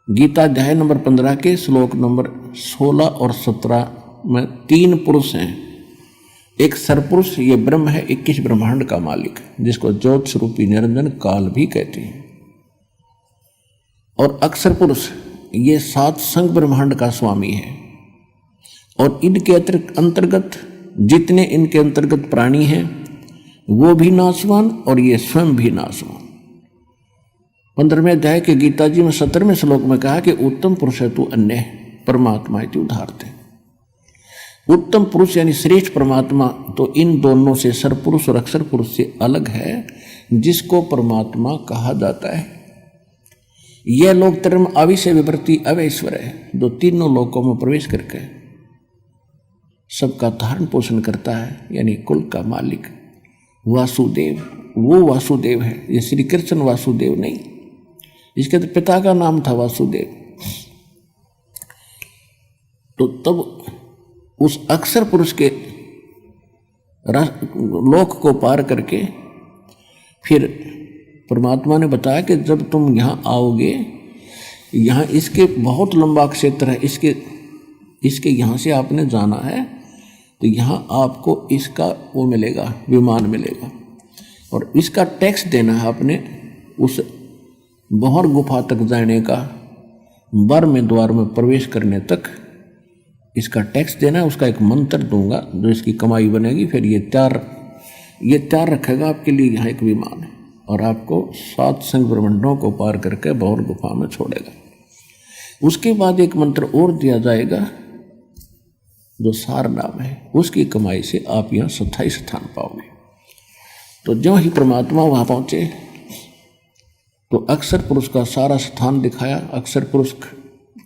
गीता अध्याय नंबर 15 के श्लोक नंबर 16 और 17 में 3 पुरुष हैं। एक सरपुरुष, ये ब्रह्म है, 21 ब्रह्मांड का मालिक, जिसको ज्योत स्वरूपी निरंजन काल भी कहते हैं। और अक्षर पुरुष, ये 7 संग ब्रह्मांड का स्वामी है। और इनके अंतर्गत जितने इनके अंतर्गत प्राणी हैं वो भी नाशवान और ये स्वयं भी नाशवान। 15वें अध्याय के गीता जी में 17वें श्लोक में कहा कि उत्तम पुरुष है तू अन्य परमात्मा इति उदाहरते। उत्तम पुरुष यानी श्रेष्ठ परमात्मा तो इन दोनों से, सरपुरुष और अक्षर पुरुष से अलग है, जिसको परमात्मा कहा जाता है। यह लोक धर्म अविषय विवृत्ति अवैश्वर है, जो तीनों लोकों में प्रवेश करके सबका धारण पोषण करता है, यानी कुल का मालिक वासुदेव। वो वासुदेव है, ये श्री कृष्ण वासुदेव नहीं, इसके तो पिता का नाम था वासुदेव। तो तब उस अक्षर पुरुष के लोक को पार करके फिर परमात्मा ने बताया कि जब तुम यहाँ आओगे, यहाँ इसके बहुत लंबा क्षेत्र है, इसके यहाँ से आपने जाना है, तो यहाँ आपको इसका वो मिलेगा, विमान मिलेगा, और इसका टैक्स देना है आपने। उस बहर गुफा तक जाने का, 12वें द्वार में प्रवेश करने तक इसका टैक्स देना है। उसका एक मंत्र दूंगा जो इसकी कमाई बनेगी, फिर ये तैयार रखेगा आपके लिए यहाँ एक विमान है, और आपको 7 संग ब्रह्मांडों को पार करके बहर गुफा में छोड़ेगा। उसके बाद एक मंत्र और दिया जाएगा जो सार नाम है, उसकी कमाई से आप यहाँ 27 स्थान पाओगे। तो जो ही परमात्मा वहाँ पहुँचे तो अक्षर पुरुष का सारा स्थान दिखाया। अक्षर पुरुष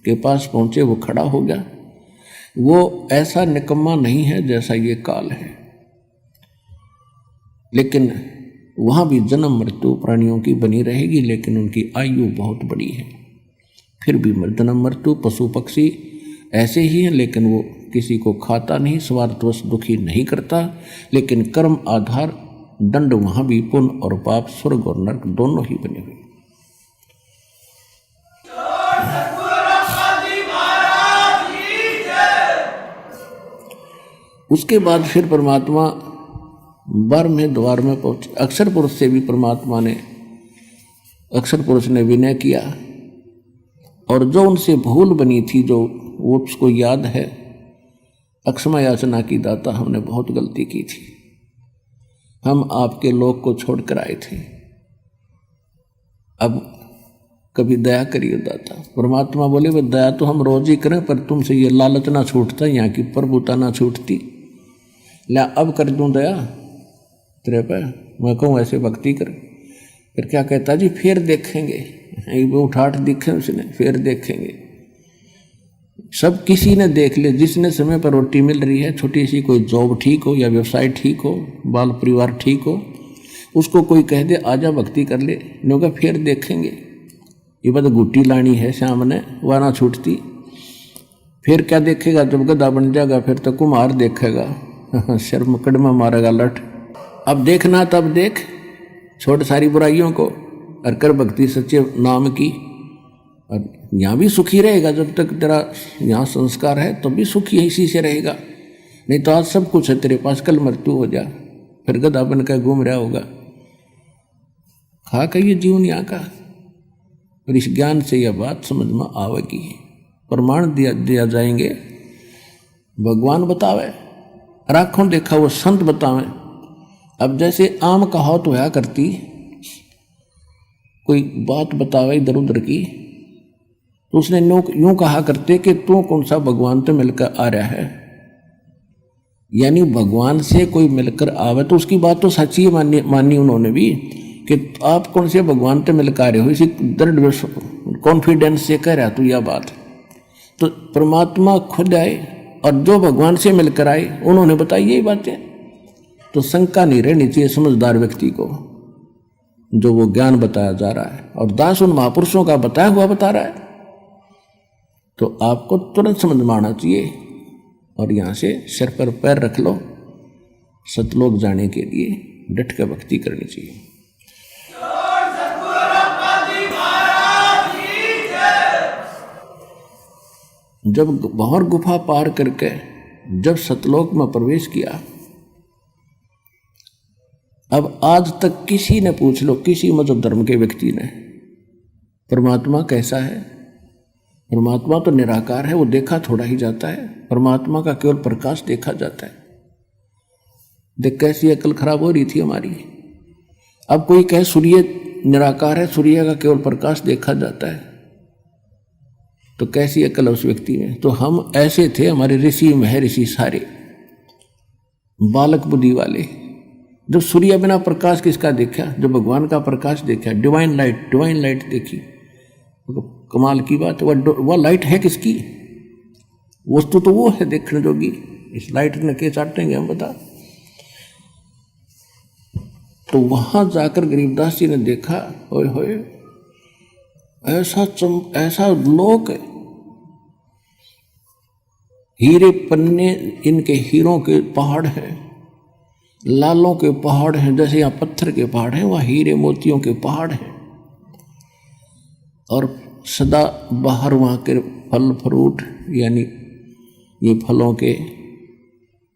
के पास पहुँचे, वो खड़ा हो गया। वो ऐसा निकम्मा नहीं है जैसा ये काल है, लेकिन वहाँ भी जन्म मृत्यु प्राणियों की बनी रहेगी, लेकिन उनकी आयु बहुत बड़ी है। फिर भी जन्म मृत्यु पशु पक्षी ऐसे ही हैं, लेकिन वो किसी को खाता नहीं, स्वार्थवश दुखी नहीं करता, लेकिन कर्म आधार दंड वहां भी पुण्य और पाप, स्वर्ग और नरक दोनों ही बने हुए। उसके बाद फिर परमात्मा 12वें द्वार में पहुंचे। अक्षर पुरुष से भी परमात्मा ने, अक्षर पुरुष ने विनय किया, और जो उनसे भूल बनी थी, जो वो उसको याद है, अक्षमा याचना की दाता, हमने बहुत गलती की थी, हम आपके लोक को छोड़कर आए थे, अब कभी दया करिए दाता। परमात्मा बोले, वह दया तो हम रोज ही करें, पर तुमसे ये लालच ना छूटता, यहाँ की प्रभुता ना छूटती, ला अब कर दूं दया तेरे पे। मैं कहूँ ऐसे भक्ति कर, फिर क्या कहता जी, फिर देखेंगे, उठाठ दिखे उसने, फिर देखेंगे। सब किसी ने देख ले, जिसने समय पर रोटी मिल रही है, छोटी सी कोई जॉब ठीक हो या व्यवसाय ठीक हो, बाल परिवार ठीक हो, उसको कोई कह दे आजा भक्ति कर ले, नो का फिर देखेंगे, ये बात गुट्टी लानी है सामने, वह ना छूटती। फिर क्या देखेगा, जब गधा बन जाएगा फिर तो कुम्हार देखेगा, शर्म कड़मा मारेगा लठ। अब देखना तब देख, छोड़ सारी बुराइयों को और कर भक्ति सच्चे नाम की, और यहाँ भी सुखी रहेगा। जब तक तेरा यहाँ संस्कार है तो भी सुखी इसी से रहेगा, नहीं तो आज सब कुछ है तेरे पास, कल मृत्यु हो जा, फिर गधा बन कर घूम रहा होगा। खा का ये जीवन यहाँ का, और इस ज्ञान से यह बात समझ में आवेगी। प्रमाण दिया जाएंगे, भगवान बतावे, राखों देखा वो संत बतावे। अब जैसे आम कहावत होया करती, कोई बात बतावे इधर उधर की, तो उसने यूं कहा करते कि तू कौन सा भगवान तो मिलकर आ रहा है, यानी भगवान से कोई मिलकर आवे तो उसकी बात तो सच्ची मानी उन्होंने भी, कि आप कौन से भगवान से मिलकर आ रहे हो, इसी दृढ़ कॉन्फिडेंस से कह रहा तू यह बात। तो परमात्मा खुद आए और जो भगवान से मिलकर आए उन्होंने बताई यही बातें, तो शंका नहीं रहनी चाहिए समझदार व्यक्ति को, जो वो ज्ञान बताया जा रहा है और दास उन महापुरुषों का बताया हुआ बता रहा है, तो आपको तुरंत समझ में आना चाहिए, और यहाँ से सिर पर पैर रख लो, सतलोक जाने के लिए डट कर भक्ति करनी चाहिए। जब भंवर गुफा पार करके जब सतलोक में प्रवेश किया, अब आज तक किसी ने पूछ लो, किसी मजहब धर्म के व्यक्ति ने, परमात्मा कैसा है? परमात्मा तो निराकार है, वो देखा थोड़ा ही जाता है, परमात्मा का केवल प्रकाश देखा जाता है। देख कैसी अकल खराब हो रही थी हमारी। अब कोई कहे सूर्य निराकार है, सूर्य का केवल प्रकाश देखा जाता है, तो कैसी अकल है उस व्यक्ति में। तो हम ऐसे थे, हमारे ऋषि महर्षि सारे बालक बुद्धि वाले। जब सूर्य बिना प्रकाश किसका देखा, जब भगवान का प्रकाश देखा, डिवाइन लाइट देखी, कमाल की बात है। वह लाइट है किसकी? वस्तु तो वो है देखने जोगी, इस लाइट ने के चाटेंगे हम बता। तो वहां जाकर गरीबदास जी ने देखा, ओए होए ऐसा लोक है, हीरे पन्ने इनके हीरों के पहाड़ हैं, लालों के पहाड़ हैं, जैसे यहाँ पत्थर के पहाड़ हैं, वहाँ हीरे मोतियों के पहाड़ हैं, और सदा बाहर वहाँ के फल फ्रूट, यानी ये फलों के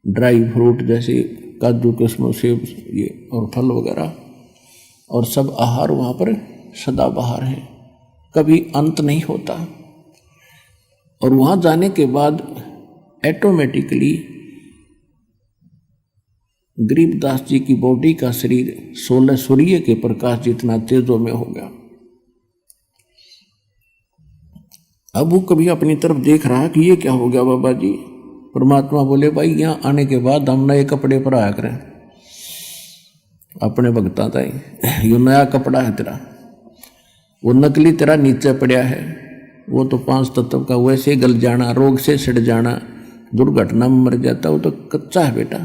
ड्राई फ्रूट जैसे काजू किस्मों सेब ये और फल वगैरह, और सब आहार वहाँ पर सदा बाहर है, कभी अंत नहीं होता। और वहाँ जाने के बाद ऑटोमेटिकली गरीबदास जी की बॉडी का शरीर 16 सूर्य के प्रकाश जितना तेजों में हो गया। अब वो कभी अपनी तरफ देख रहा कि ये क्या हो गया बाबा जी। परमात्मा बोले, भाई यहाँ आने के बाद हम नए कपड़े पर आया करें, अपने भगता था ये नया कपड़ा है तेरा, वो नकली तेरा नीचे पड़ा है, वो तो 5 तत्व का वैसे गल जाना, रोग से सड़ जाना, दुर्घटना में मर जाता, वो तो कच्चा है बेटा।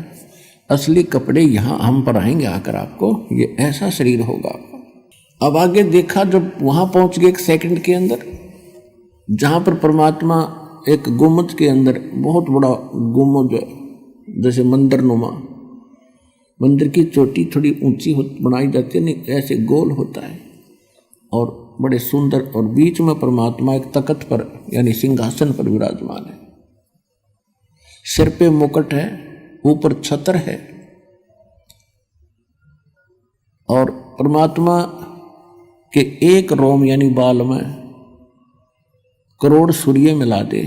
असली कपड़े यहाँ हम पर आएंगे आकर आपको, ये ऐसा शरीर होगा आपको। अब आगे देखा, जब वहां पहुंच गए 1 सेकंड के अंदर, जहां पर परमात्मा एक गुम्बद के अंदर बहुत बड़ा गुम्बद, जैसे मंदिर नुमा, मंदिर की चोटी थोड़ी ऊंची बनाई जाती है, नहीं ऐसे गोल होता है और बड़े सुंदर, और बीच में परमात्मा एक तख्त पर यानी सिंहासन पर विराजमान है। सिर पे मुकुट है, ऊपर छत्र है, और परमात्मा के एक रोम यानी बाल में करोड़ सूर्य मिला दे,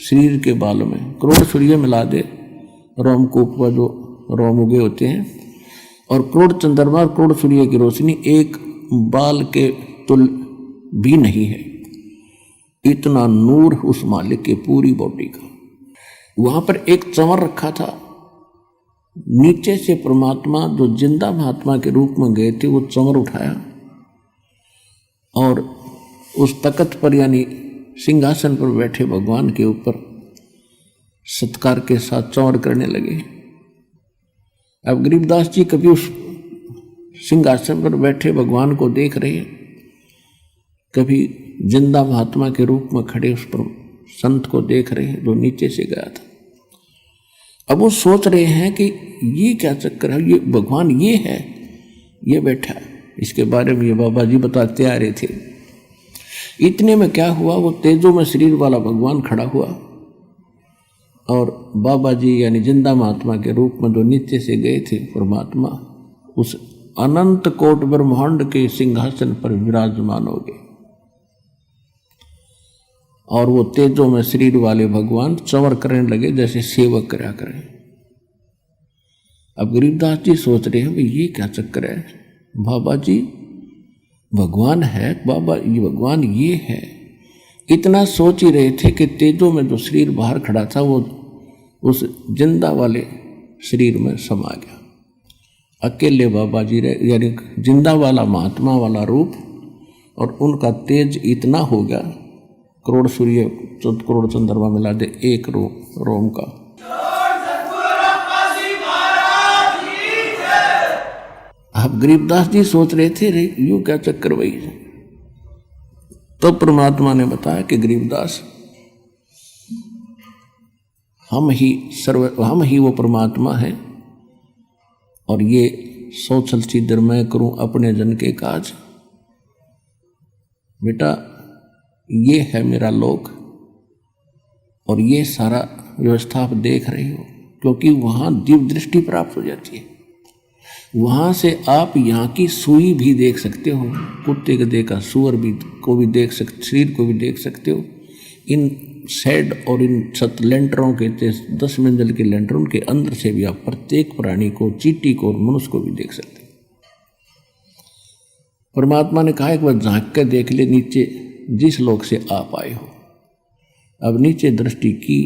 शरीर के बाल में करोड़ सूर्य मिला दे, रोमकूप पर जो रोम उगे होते हैं, और करोड़ चंद्रमा, करोड़ सूर्य की रोशनी एक बाल के तुल भी नहीं है। इतना नूर उस मालिक के पूरी बॉडी का। वहां पर एक चंवर रखा था, नीचे से परमात्मा जो जिंदा महात्मा के रूप में गए थे वो चंवर उठाया और उस तख्त पर यानी सिंहासन पर बैठे भगवान के ऊपर सत्कार के साथ चंवर करने लगे। अब गरीबदास जी कभी उस सिंहासन पर बैठे भगवान को देख रहे, कभी जिंदा महात्मा के रूप में खड़े उस पर संत को देख रहे जो नीचे से गया था। अब वो सोच रहे हैं कि ये क्या चक्कर है, ये भगवान ये है, ये बैठा। इसके बारे में ये बाबा जी बताते आ रहे थे। इतने में क्या हुआ, वो तेजो में शरीर वाला भगवान खड़ा हुआ और बाबा जी यानी जिंदा महात्मा के रूप में जो नीचे से गए थे परमात्मा उस अनंत कोट ब्रह्मांड के सिंहासन पर विराजमान हो गए और वो तेजो में शरीर वाले भगवान चंवर करने लगे जैसे सेवक करा करें। अब गरीबदास जी सोच रहे हैं भाई ये क्या चक्कर है, बाबा जी भगवान है, बाबा ये भगवान ये है। इतना सोच ही रहे थे कि तेजो में जो शरीर बाहर खड़ा था वो उस जिंदा वाले शरीर में समा गया। अकेले बाबा जी रहे, यानी जिंदा वाला महात्मा वाला रूप, और उनका तेज इतना हो गया, करोड़ सूर्य करोड़ चंद्रमा मिला दे एक रोम का। अब गरीबदास जी सोच रहे थे रे यूं क्या चक्कर वही। तो परमात्मा ने बताया कि गरीबदास हम ही वो परमात्मा है, और ये सोचल सिद्धर मैं करूं अपने जन के काज। बेटा ये है मेरा लोक, और ये सारा व्यवस्था आप देख रहे हो, क्योंकि वहाँ दिव्य दृष्टि प्राप्त हो जाती है। वहाँ से आप यहाँ की सुई भी देख सकते हो, कुत्ते गधे का सुअर भी को भी देख सकते, शरीर को भी देख सकते हो। इन शेड और इन छत लेंटरों के 10 मंजिल के लेंटरों के अंदर से भी आप प्रत्येक प्राणी को, चींटी को और मनुष्य को भी देख सकते हो। परमात्मा ने कहा एक बार झांक कर देख ले नीचे जिस लोक से आप आए हो। अब नीचे दृष्टि की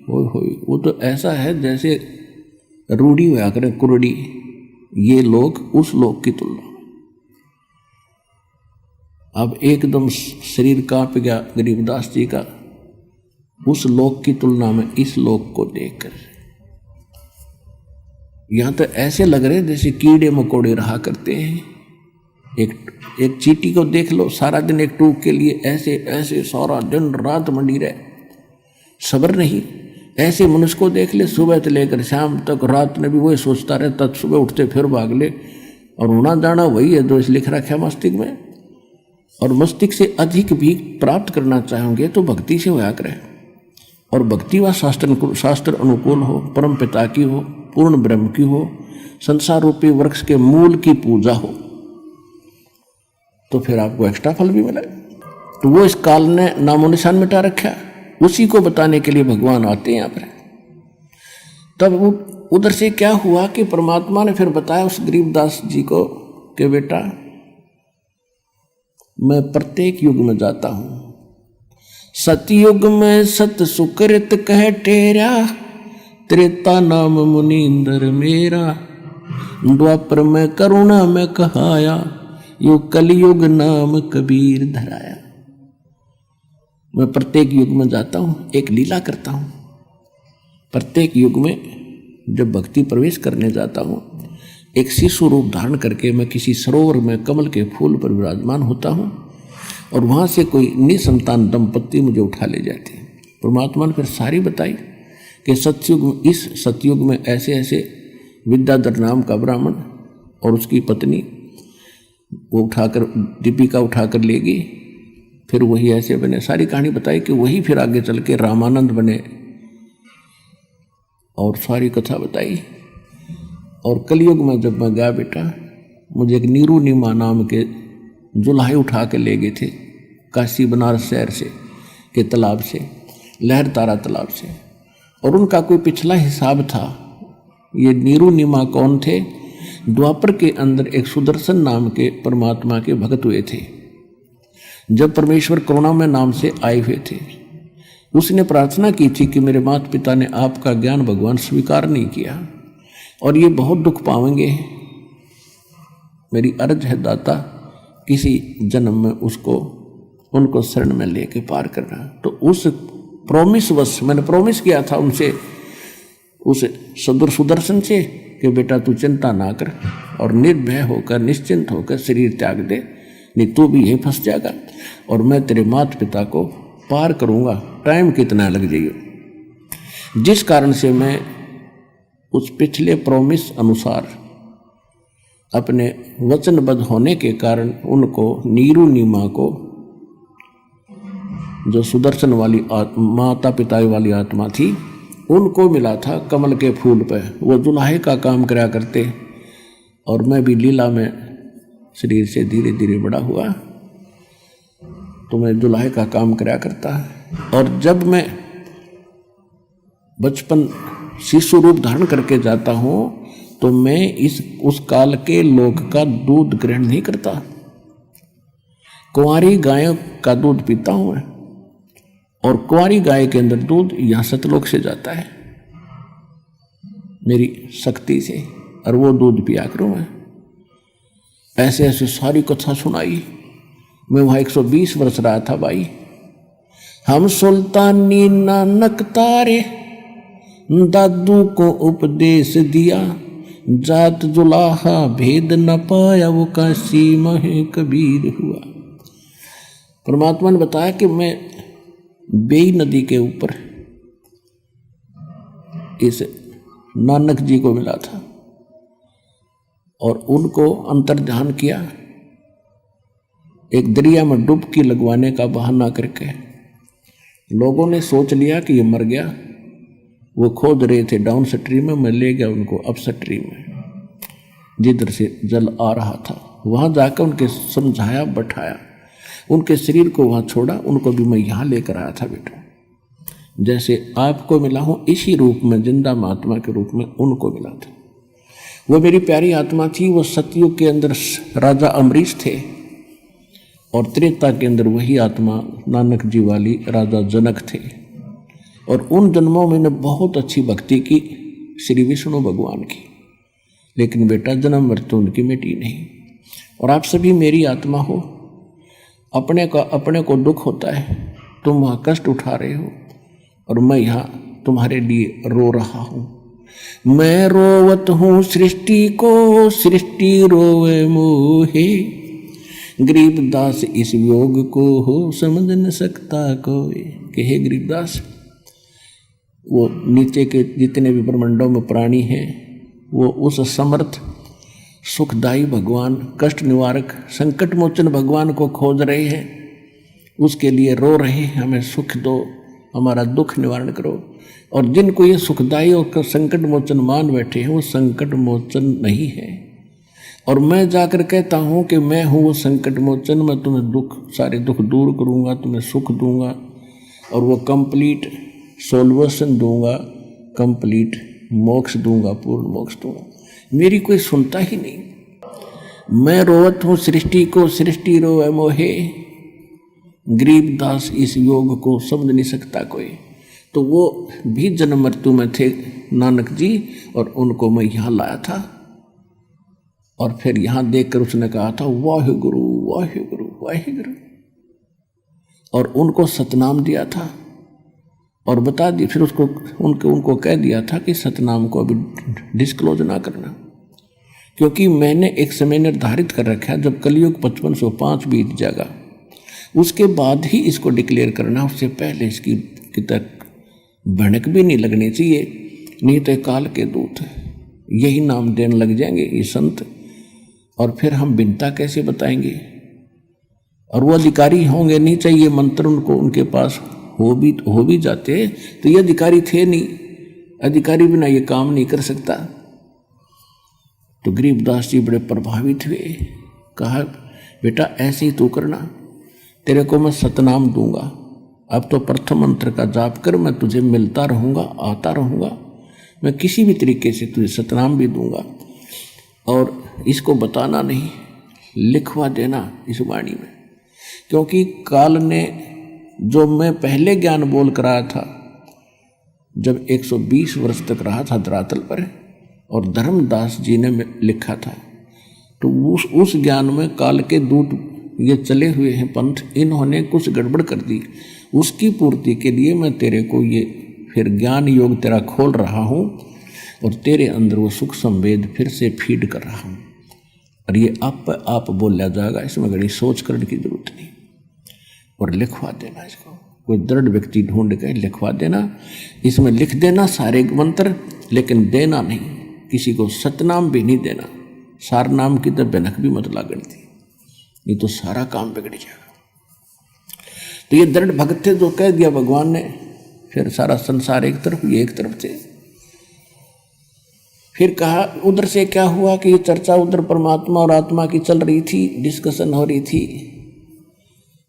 हो वो तो ऐसा है जैसे रूढ़ी हुआ करे कुरड़ी, ये लोग उस लोक की तुलना में। अब एकदम शरीर कांप गया गरीबदास जी का उस लोक की तुलना में इस लोक को देखकर। यहां तो ऐसे लग रहे जैसे कीड़े मकोड़े रहा करते हैं। एक चींटी को देख लो, सारा दिन एक टूक के लिए ऐसे ऐसे सारा दिन रात मंडी रहे, सब्र नहीं। ऐसे मनुष्य को देख ले, सुबह से लेकर शाम तक रात में भी वही सोचता रहता, सुबह उठते फिर भाग ले, और होना जाना वही है जो इस लिख रखा है मस्तिष्क में। और मस्तिष्क से अधिक भी प्राप्त करना चाहेंगे तो भक्ति से होया करें, और भक्ति व शास्त्र अनुकूल हो, परम पिता की हो, पूर्ण ब्रह्म की हो, संसार रूपी वृक्ष के मूल की पूजा हो, तो फिर आपको एक्स्ट्रा फल भी मिले। तो वो इस काल ने नामो निशान मिटा रखा, उसी को बताने के लिए भगवान आते हैं यहाँ पर। तब उधर से क्या हुआ कि परमात्मा ने फिर बताया उस गरीबदास जी को कि बेटा मैं प्रत्येक युग में जाता हूं। सतयुग में सत सुकृत कह टेरा, त्रेता नाम मुनींद्र मेरा, द्वापर में करुणा में कहाया, यो कलयुग नाम कबीर धराया। मैं प्रत्येक युग में जाता हूं, एक लीला करता हूं। प्रत्येक युग में जब भक्ति प्रवेश करने जाता हूं, एक शिशु रूप धारण करके मैं किसी सरोवर में कमल के फूल पर विराजमान होता हूं, और वहां से कोई निसंतान दंपत्ति मुझे उठा ले जाते हैं। परमात्मा ने फिर सारी बताई कि सतयुग, इस सतयुग में ऐसे ऐसे विद्याधर नाम का ब्राह्मण और उसकी पत्नी वो उठाकर दीपिका उठाकर ले गई, फिर वही ऐसे बने, सारी कहानी बताई कि वही फिर आगे चल के रामानंद बने और सारी कथा बताई। और कलयुग में जब मैं गया बेटा, मुझे एक नीरू नीमा नाम के जुल्हे उठा के ले गए थे काशी बनारस शहर से के तालाब से, लहर तारा तालाब से, और उनका कोई पिछला हिसाब था। ये नीरू नीमा कौन थे? द्वापर के अंदर एक सुदर्शन नाम के परमात्मा के भक्त हुए थे। जब परमेश्वर करुणामय नाम से आए हुए थे, उसने प्रार्थना की थी कि मेरे माता पिता ने आपका ज्ञान भगवान स्वीकार नहीं किया और ये बहुत दुख पाएंगे, मेरी अर्ज है दाता किसी जन्म में उनको शरण में लेके पार करना। तो उस प्रॉमिस वश मैंने प्रॉमिस किया था उनसे, उस सुदर्शन से कि बेटा तू चिंता ना कर और निर्भय होकर निश्चिंत होकर शरीर त्याग दे, नहीं तू भी यहीं फंस जाएगा और मैं तेरे माता पिता को पार करूँगा, टाइम कितना लग जाइए। जिस कारण से मैं उस पिछले प्रॉमिस अनुसार अपने वचनबद्ध होने के कारण उनको नीरू नीमा को, जो सुदर्शन वाली माता पिता वाली आत्मा थी, उनको मिला था कमल के फूल पे। वो दुल्हे का काम करा करते और मैं भी लीला में शरीर से धीरे धीरे बड़ा हुआ तो मैं दुल्हे का काम करा करता। और जब मैं बचपन शिशु रूप धारण करके जाता हूँ तो मैं उस काल के लोक का दूध ग्रहण नहीं करता, कुंवारी गायों का दूध पीता हूँ और कुंवारी गाय के अंदर दूध यहाँ सतलोक से जाता है मेरी शक्ति से, और वो दूध पिया करूँ मैं। ऐसे ऐसे सारी कथा सुनाई। मैं वहाँ 120 वर्ष रहा था भाई। हम सुल्तानी नानक तारे दादू को उपदेश दिया, जात जुलाहा भेद न पाया वो काशी महे कबीर हुआ। परमात्मा ने बताया कि मैं बेई नदी के ऊपर इस नानक जी को मिला था और उनको अंतर्ध्यान किया, एक दरिया में डुबकी लगवाने का बहाना करके। लोगों ने सोच लिया कि ये मर गया, वो खोद रहे थे डाउन स्ट्रीम में, मैं ले गया उनको अप स्ट्रीम में जिधर से जल आ रहा था। वहाँ जाकर उनके समझाया बैठाया, उनके शरीर को वहाँ छोड़ा, उनको भी मैं यहाँ लेकर आया था बेटा। जैसे आपको मिला हूँ इसी रूप में, जिंदा महात्मा के रूप में उनको मिला था। वो मेरी प्यारी आत्मा थी। वो सतयुग के अंदर राजा अमरीश थे और त्रेता के अंदर वही आत्मा नानक जी वाली राजा जनक थे। और उन जन्मों में मैंने बहुत अच्छी भक्ति की श्री विष्णु भगवान की, लेकिन बेटा जन्म मृत्यु उनकी मिटी नहीं। और आप सभी मेरी आत्मा हो, अपने को दुख होता है, तुम वहाँ कष्ट उठा रहे हो और मैं यहाँ तुम्हारे लिए रो रहा हूँ। मैं रोवत हूँ सृष्टि को, सृष्टि रोवे मोहे, गरीबदास इस योग को हो समझ न सकता कोई। कि हे गरीबदास, वो नीचे के जितने भी ब्रह्मांडों में प्राणी हैं, वो उस समर्थ सुखदायी भगवान, कष्ट निवारक, संकट मोचन भगवान को खोज रहे हैं, उसके लिए रो रहे हैं, हमें सुख दो, हमारा दुख निवारण करो। और जिनको ये सुखदायी और संकट मोचन मान बैठे हैं, वो संकट मोचन नहीं है। और मैं जाकर कहता हूँ कि मैं हूँ वो संकट मोचन, मैं तुम्हें दुख, सारे दुख दूर करूँगा, तुम्हें सुख दूँगा और वो कंप्लीट सोल्यूशन दूँगा, कंप्लीट मोक्ष दूँगा, पूर्ण मोक्ष दूँगा। मेरी कोई सुनता ही नहीं। मैं रोवत हूँ सृष्टि को, सृष्टि रोवे मोहे, गरीबदास इस योग को समझ नहीं सकता कोई। तो वो भी जन्म मृत्यु में थे नानक जी, और उनको मैं यहाँ लाया था। और फिर यहाँ देखकर उसने कहा था वाहिगुरु वाहिगुरु वाहिगुरु, और उनको सतनाम दिया था और बता दी। फिर उसको उनको कह दिया था कि सतनाम को अभी डिस्क्लोज ना करना, क्योंकि मैंने एक समय निर्धारित कर रखा है, जब कलयुग 5505 बीत जाएगा उसके बाद ही इसको डिक्लेयर करना, उससे पहले इसकी तक भनक भी नहीं लगनी चाहिए, नहीं तो काल के दूत यही नाम देने लग जाएंगे ये संत, और फिर हम बिनता कैसे बताएंगे। और वो अधिकारी होंगे नहीं, चाहिए मंत्र उनको उनके पास हो भी जाते तो ये अधिकारी थे नहीं, अधिकारी बिना ये काम नहीं कर सकता। तो गरीबदास जी बड़े प्रभावित हुए, कहा बेटा ऐसे ही तू करना, तेरे को मैं सतनाम दूंगा, अब तो प्रथम मंत्र का जाप कर, मैं तुझे मिलता रहूँगा, आता रहूँगा, मैं किसी भी तरीके से तुझे सतनाम भी दूंगा, और इसको बताना नहीं, लिखवा देना इस वाणी में। क्योंकि काल ने जो मैं पहले ज्ञान बोल कराया था, जब 120 वर्ष तक रहा था धरातल पर, और धर्मदास जी ने लिखा था, तो उस ज्ञान में काल के दूत ये चले हुए हैं पंथ, इन्होंने कुछ गड़बड़ कर दी, उसकी पूर्ति के लिए मैं तेरे को ये फिर ज्ञान योग तेरा खोल रहा हूँ, और तेरे अंदर वो सुख संवेद फिर से फीड कर रहा हूँ, और ये आप बोला जाएगा, इसमें बड़ी सोच करने की जरूरत नहीं। और लिखवा देना इसको, कोई दृढ़ व्यक्ति ढूंढ के लिखवा देना, इसमें लिख देना सारे मंत्र, लेकिन देना नहीं, किसी को सतनाम भी नहीं देना, सार नाम की तो बनक भी मत लागण थी, नहीं तो सारा काम बिगड़ जाएगा। तो ये दृढ़ भक्त थे, जो कह दिया भगवान ने, फिर सारा संसार एक तरफ, ये एक तरफ थे। फिर कहा उधर से क्या हुआ कि ये चर्चा उधर परमात्मा और आत्मा की चल रही थी, डिस्कशन हो रही थी,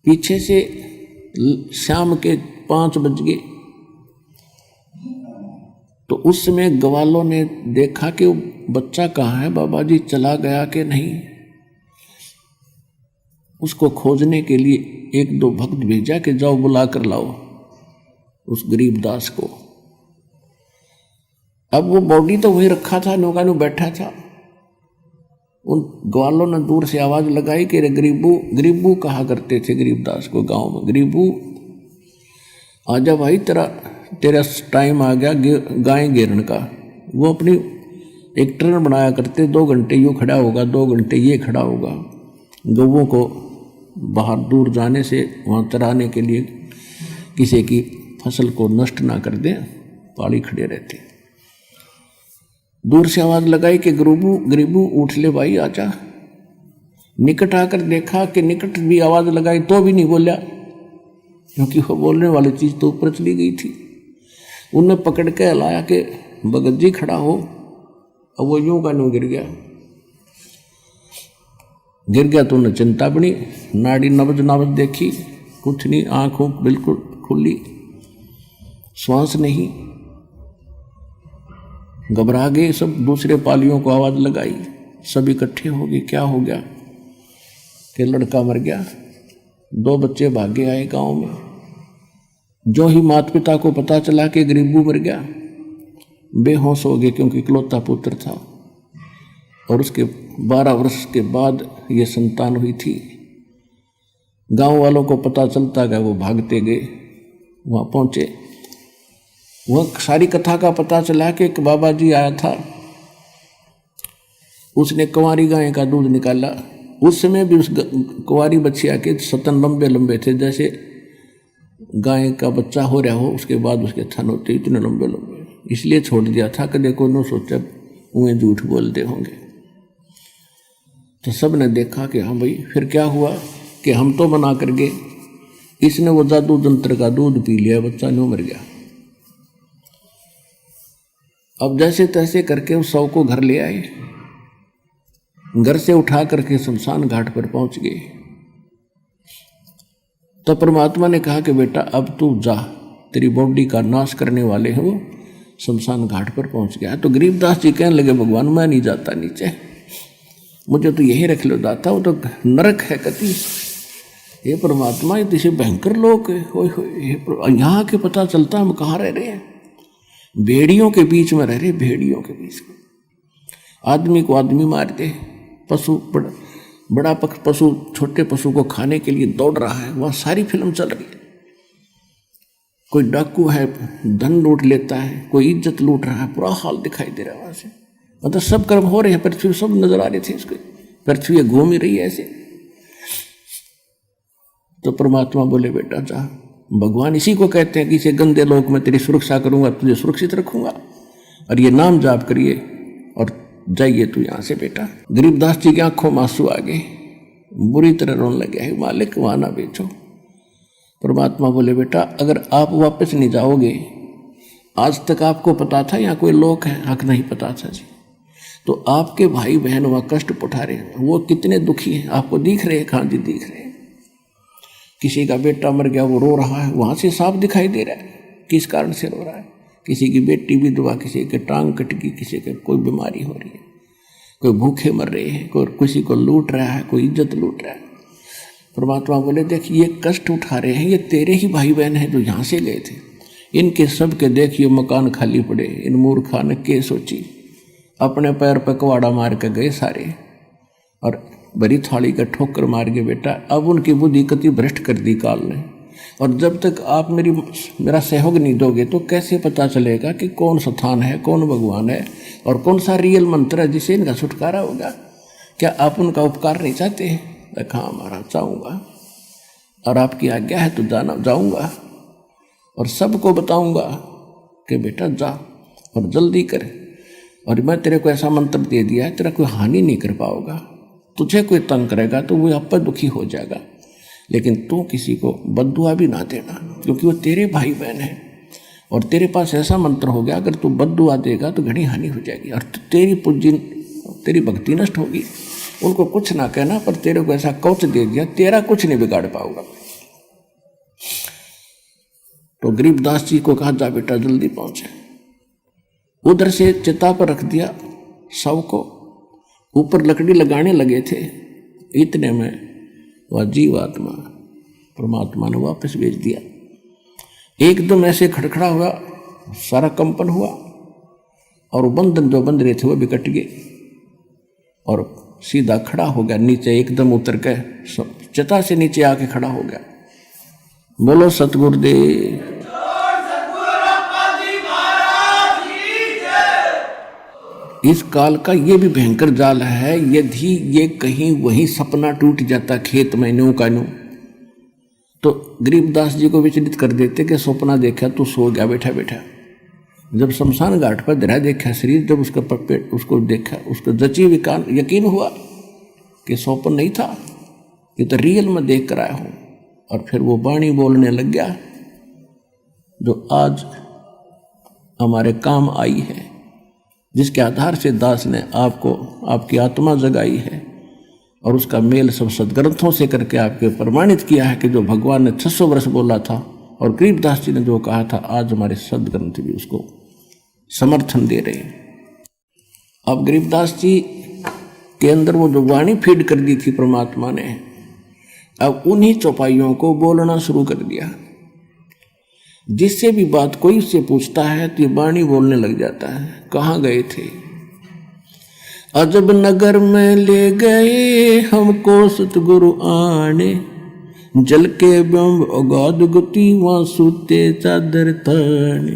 पीछे से शाम के 5 बज गए। तो उस समय ग्वालों ने देखा कि वो बच्चा कहाँ है, बाबा जी चला गया कि नहीं। उसको खोजने के लिए 1-2 भक्त भेजा कि जाओ बुला कर लाओ उस गरीबदास को। अब वो बॉडी तो वही रखा था, नौका में बैठा था। उन ग्वालों ने दूर से आवाज लगाई कि गरीबू, गरीबू कहा करते थे गरीबदास को गांव में, गरीबू आजा भाई, तेरा टाइम आ गया गाय घेरने का। वो अपनी एक ट्रेन बनाया करते, 2 घंटे यूँ खड़ा होगा, 2 घंटे ये खड़ा होगा, गौवों को बाहर दूर जाने से वहाँ चराने के लिए, किसी की फसल को नष्ट ना कर दे, पाली खड़े रहते। दूर से आवाज़ लगाई कि गरीबू उठ ले भाई आजा। निकट आकर देखा कि निकट भी आवाज़ लगाई तो भी नहीं बोला, क्योंकि वो बोलने वाली चीज़ तो ऊपर चली गई थी। उन्हें पकड़ के लाया कि भगत जी खड़ा हो। अब वो यूं का यूं गिर गया तो उन्हें चिंता बनी, नाड़ी नबज देखी, कुछ नहीं, आंखों बिल्कुल खुली, श्वास नहीं, घबरा गए सब। दूसरे पालियों को आवाज़ लगाई, सब इकट्ठे हो गए, क्या हो गया कि लड़का मर गया। 2 बच्चे भागे आए गांव में। जो ही माता पिता को पता चला कि गरीबू मर गया, बेहोश हो गए, क्योंकि इकलौता पुत्र था, और उसके 12 वर्ष के बाद ये संतान हुई थी। गांव वालों को पता चलता गया, वो भागते गए, वहाँ पहुँचे। वह सारी कथा का पता चला कि एक बाबा जी आया था, उसने कुंवारी गाय का दूध निकाला। उस समय भी उस कुंवारी बच्चिया के स्तन लंबे लंबे थे, जैसे गाय का बच्चा हो रहा हो उसके बाद उसके थन होते इतने लंबे लंबे, इसलिए छोड़ दिया था कि देखो न सोचा उन्हें झूठ बोलते होंगे। तो सब ने देखा कि हाँ भाई। फिर क्या हुआ कि हम तो बना कर गए, इसने वो जादू जंत्र का दूध पी लिया, बच्चा न्यू मर गया। अब जैसे तैसे करके उस शव को घर ले आए, घर से उठा करके शमशान घाट पर पहुंच गए। तो परमात्मा ने कहा कि बेटा अब तू जा, तेरी बॉडी का नाश करने वाले हैं वो शमशान घाट पर पहुंच गया। तो गरीबदास जी कहने लगे भगवान मैं नहीं जाता नीचे, मुझे तो यही रख लो जाता, वो तो नरक है कति। ये परमात्मा ये तो भयंकर लोग यहाँ के पता चलता हम कहाँ रह रहे हैं, भेड़ियों के बीच में रह रहे, भेड़ियों के बीच में। आदमी को आदमी मारते, पशु बड़ा पशु छोटे पशु को खाने के लिए दौड़ रहा है, वहाँ सारी फिल्म चल रही है। कोई डाकू है धन लूट लेता है, कोई इज्जत लूट रहा है, पूरा हाल दिखाई दे रहा है वहाँ से। मतलब सब कर्म हो रहे हैं, पृथ्वी सब नजर आ रहे थे इसको, पृथ्वी घूम ही रही है ऐसे। तो परमात्मा बोले बेटा जा, भगवान इसी को कहते हैं कि इसे गंदे लोक में तेरी सुरक्षा करूंगा, तुझे सुरक्षित रखूंगा, और ये नाम जाप करिए और जाइए तू यहाँ से बेटा। गरीबदास जी की आंखों में आंसू आ गए, बुरी तरह रोने लगे, है मालिक वहाँ ना बेचो। परमात्मा बोले बेटा अगर आप वापस नहीं जाओगे, आज तक आपको पता था यहाँ कोई लोक है? हक नहीं पता था जी। तो आपके भाई बहन वहाँ कष्ट उठा रहे हैं, वो कितने दुखी हैं आपको दिख रहे हैं? हाँ जी दिख रहे हैं। किसी का बेटा मर गया वो रो रहा है, वहाँ से साफ दिखाई दे रहा है किस कारण से रो रहा है। किसी की बेटी विधवा, किसी के टांग कट गई, किसी के कोई बीमारी हो रही है, कोई भूखे मर रहे हैं, कोई किसी को लूट रहा है, कोई इज्जत लूट रहा है। परमात्मा बोले देख ये कष्ट उठा रहे हैं, ये तेरे ही भाई बहन हैं जो यहाँ से गए थे। इनके सब के देखिए मकान खाली पड़े, इन मूर्खा ने के सोची, अपने पैर पर कुवाड़ा मार के गए सारे, और बड़ी थाली का ठोकर मार के बेटा। अब उनकी बुद्धि कति भ्रष्ट कर दी काल ने, और जब तक आप मेरा सहयोग नहीं दोगे तो कैसे पता चलेगा कि कौन स्थान है, कौन भगवान है, और कौन सा रियल मंत्र है जिससे इनका छुटकारा होगा। क्या आप उनका उपकार नहीं चाहते हैं? हाँ महाराज चाहूँगा, और आपकी आज्ञा है तो जाऊँगा, और सबको बताऊँगा कि बेटा जा और जल्दी कर, और मैं तेरे को ऐसा मंत्र दे दिया है तेरा कोई हानि नहीं कर पाओगा। तुझे कोई तंग करेगा तो वो आप पर दुखी हो जाएगा, लेकिन तू किसी को बद्दुआ भी ना देना, क्योंकि वो तेरे भाई बहन है, और तेरे पास ऐसा मंत्र हो गया अगर तू बद्दुआ देगा तो घनी हानि हो जाएगी, और तेरी भक्ति नष्ट होगी। उनको कुछ ना कहना, पर तेरे को ऐसा कवच दे दिया तेरा कुछ नहीं बिगाड़ पाओगा। तो गरीबदास जी को कहा जा बेटा जल्दी पहुंचे। उधर से चिता पर रख दिया शव को, ऊपर लकड़ी लगाने लगे थे, इतने में वह जीवात्मा परमात्मा ने वापस भेज दिया। एकदम ऐसे खड़खड़ा हुआ, सारा कंपन हुआ, और बंधन जो बंध रहे थे वो भी कट गए, और सीधा खड़ा हो गया नीचे, एकदम उतर के चिता से नीचे आके खड़ा हो गया। बोलो सतगुरुदेव। इस काल का ये भी भयंकर जाल है, यदि ये कहीं वही सपना टूट जाता खेत में न्यू का न्यू, तो गरीबदास जी को विचलित कर देते कि सपना देखा तो सो गया बैठा बैठा। जब शमशान घाट पर धरा देखा शरीर, जब उसका पेट उसको देखा, उसको जची यकीन हुआ कि स्वप्न नहीं था, ये तो रियल में देख कर आया हूँ। और फिर वो वाणी बोलने लग गया जो आज हमारे काम आई है, जिसके आधार से दास ने आपको आपकी आत्मा जगाई है, और उसका मेल सब सदग्रंथों से करके आपके प्रमाणित किया है कि जो भगवान ने 600 वर्ष बोला था और गरीबदास जी ने जो कहा था, आज हमारे सदग्रंथ भी उसको समर्थन दे रहे हैं। अब गरीबदास जी के अंदर वो जो वाणी फीड कर दी थी परमात्मा ने, अब उन्हीं चौपाइयों को बोलना शुरू कर दिया। जिससे भी बात कोई उससे पूछता है तो ये वाणी बोलने लग जाता है। कहाँ गए थे? अजब नगर में ले गए हमको सतगुरु आने, जल के ब्रह्म अगाध गति वहाँ सूते चादर ताने।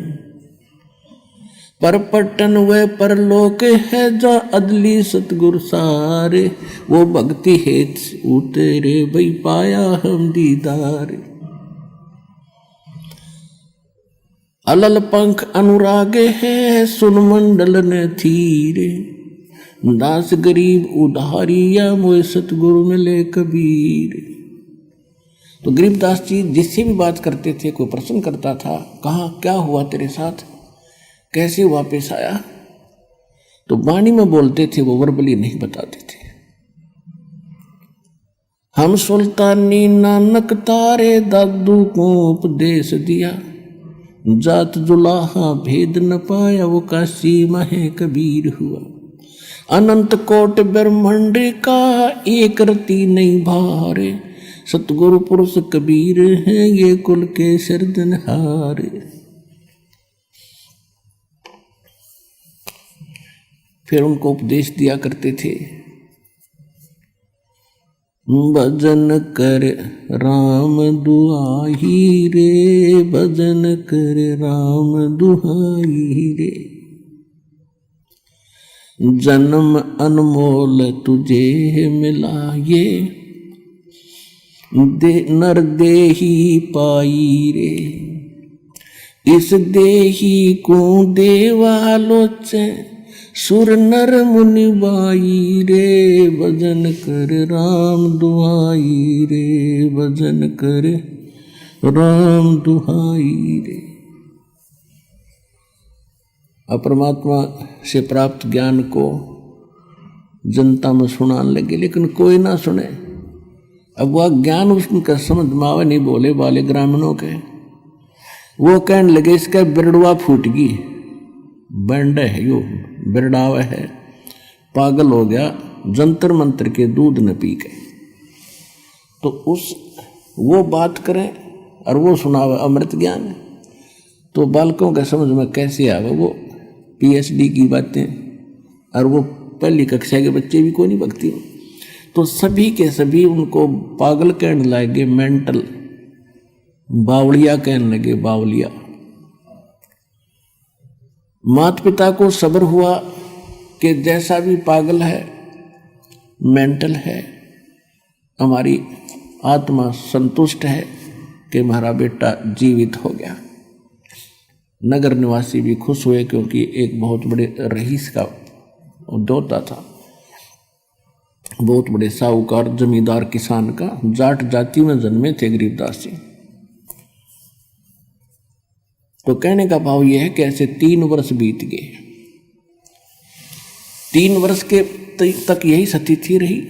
पर पटन व परलोक है जा अदली सतगुरु सारे, वो भक्ति हेत उतरे भई पाया हम दीदार। अलल पंख अनुराग है सुन मंडल न थीरे, दास गरीब उधारिया मोय सतगुरु मिले कबीर। तो गरीबदास जी जिससे भी बात करते थे, कोई प्रश्न करता था, कहाँ क्या हुआ तेरे साथ, कैसे वापस आया, तो वाणी में बोलते थे, वो वर्बली नहीं बताते थे। हम सुल्तानी नानक तारे दादू को उपदेश दिया, जात जुलाहा भेद न पाया वो काशी महे कबीर हुआ। अनंत कोट ब्रह्मांड का एक रति नहीं भारे, सतगुरु पुरुष कबीर हैं ये कुल के सिरदनहारे। फिर उनको उपदेश दिया करते थे, भजन कर राम दुहाई रे, भजन कर राम दुहाई रे, जन्म अनमोल तुझे मिला ये, नर देही पाई रे, इस देही को देवालोचे, सुर नर मुनि बाई रे, भजन कर राम दुहाई रे, भजन कर राम दुहाई रे। परमात्मा से प्राप्त ज्ञान को जनता में सुनाने लगे, लेकिन कोई ना सुने। अब वह ज्ञान उसका समझ में आवे नहीं, बोले वाले ग्रामीणों के। वो कहने लगे इसका बिरड़वा फूट गई, बैंड है यो, बिरड़ावा है, पागल हो गया, जंतर मंत्र के दूध न पी के। तो वो बात करें और वो सुनावे अमृत ज्ञान, तो बालकों का समझ में कैसे आवे? वो PhD की बातें, और वो पहली कक्षा के बच्चे भी कोई नहीं बकती। तो सभी के सभी उनको पागल कहने लगे, मेंटल, बावलिया कहने लगे, बावलिया। माता पिता को सब्र हुआ कि जैसा भी पागल है, मेंटल है, हमारी आत्मा संतुष्ट है कि हमारा बेटा जीवित हो गया। नगर निवासी भी खुश हुए, क्योंकि एक बहुत बड़े रईस का उद्योता था, बहुत बड़े साहूकार जमींदार किसान का, जाट जाति में जन्मे थे गरीबदास जी। तो कहने का भाव यह है कि ऐसे 3 वर्ष बीत गए। 3 वर्ष के तक यही स्थिति रही।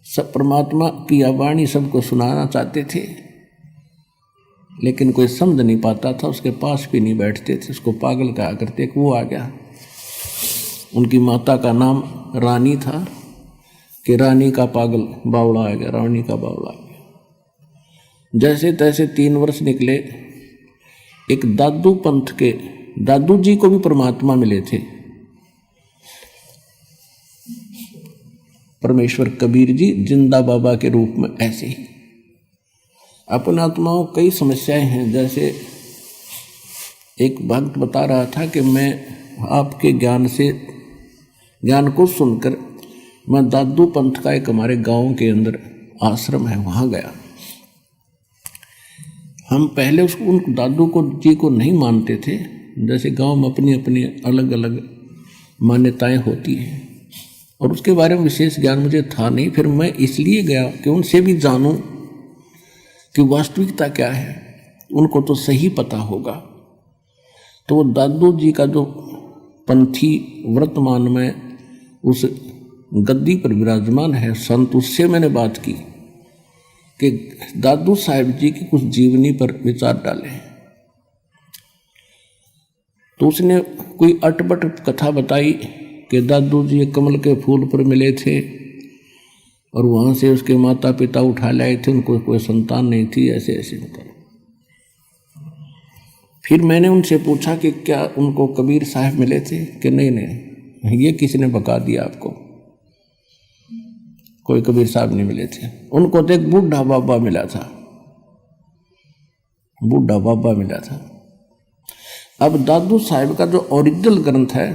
सब परमात्मा की वाणी सबको सुनाना चाहते थे, लेकिन कोई समझ नहीं पाता था, उसके पास भी नहीं बैठते थे, उसको पागल कहा करते। वो आ गया, उनकी माता का नाम रानी था, कि रानी का पागल बावड़ा आ गया, रानी का बावड़ा आ गया। जैसे तैसे 3 वर्ष निकले। एक दादू पंथ के दादू जी को भी परमात्मा मिले थे, परमेश्वर कबीर जी जिंदा बाबा के रूप में। ऐसे ही अपन आत्माओं कई समस्याएं हैं। जैसे एक भक्त बता रहा था कि मैं आपके ज्ञान को सुनकर मैं दादू पंथ का एक हमारे गांव के अंदर आश्रम है, वहां गया। हम पहले उन दादू जी को नहीं मानते थे। जैसे गांव में अपनी अपनी अलग अलग मान्यताएं होती हैं, और उसके बारे में विशेष ज्ञान मुझे था नहीं। फिर मैं इसलिए गया कि उनसे भी जानूं कि वास्तविकता क्या है, उनको तो सही पता होगा। तो वो दादू जी का जो पंथी वर्तमान में उस गद्दी पर विराजमान है संत, उससे मैंने बात की कि दादू साहिब जी की कुछ जीवनी पर विचार डाले। तो उसने कोई अटपट कथा बताई कि दादू जी कमल के फूल पर मिले थे, और वहां से उसके माता पिता उठा लाए थे, उनको कोई संतान नहीं थी, ऐसे ऐसे बताया। फिर मैंने उनसे पूछा कि क्या उनको कबीर साहब मिले थे? कि नहीं, ये किसी ने बता दिया आपको, कोई कबीर साहब नहीं मिले थे। उनको तो एक बूढ़ा बाबा मिला था, बूढ़ा बाबा मिला था। अब दादू साहब का जो ओरिजिनल ग्रंथ है,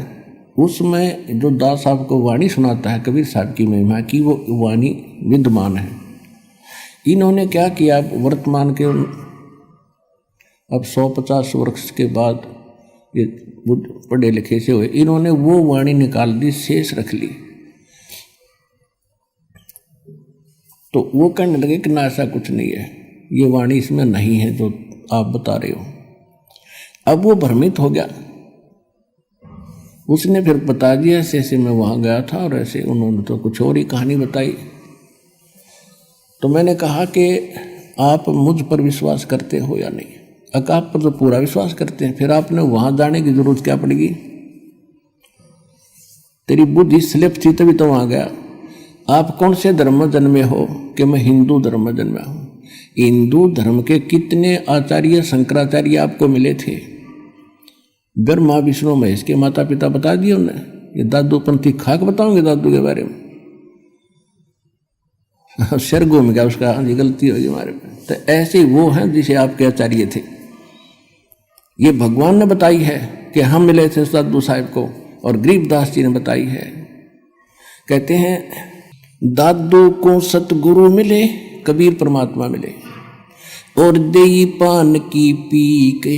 उसमें जो दास साहब को वाणी सुनाता है कबीर साहब की महिमा की, वो वाणी विद्यमान है। इन्होंने क्या किया, वर्तमान के अब 150 वर्ष के बाद ये पढ़े लिखे से हुए, इन्होंने वो वाणी निकाल दी, शेष रख ली। तो वो कहने लगे कि ना, ऐसा कुछ नहीं है, ये वाणी इसमें नहीं है जो आप बता रहे हो। अब वो भ्रमित हो गया। उसने फिर बता दिया ऐसे ऐसे मैं वहां गया था, और ऐसे उन्होंने तो कुछ और ही कहानी बताई। तो मैंने कहा कि आप मुझ पर विश्वास करते हो या नहीं? अगर आप पर तो पूरा विश्वास करते हैं, फिर आपने वहां जाने की जरूरत क्या पड़ेगी? तेरी बुद्धि स्लिप थी तभी तो वहां गया। आप कौन से धर्म में जन्मे हो? कि मैं हिंदू धर्म में जन्मा हूं। हिंदू धर्म के कितने आचार्य शंकराचार्य आपको मिले थे? ब्रह्मा विष्णु महेश के माता पिता बता दिए उन्हें। ये दादू पंथी खाक बताओगे दादू के बारे में? सिर घूम गया उसका, हाँ जी गलती होगी हमारे में। तो ऐसे वो हैं जिसे आपके आचार्य थे। ये भगवान ने बताई है कि हम मिले थे दादू साहब को, और गरीबदास जी ने बताई है। कहते हैं दादू को सतगुरु मिले, कबीर परमात्मा मिले, और देई पान की पी के,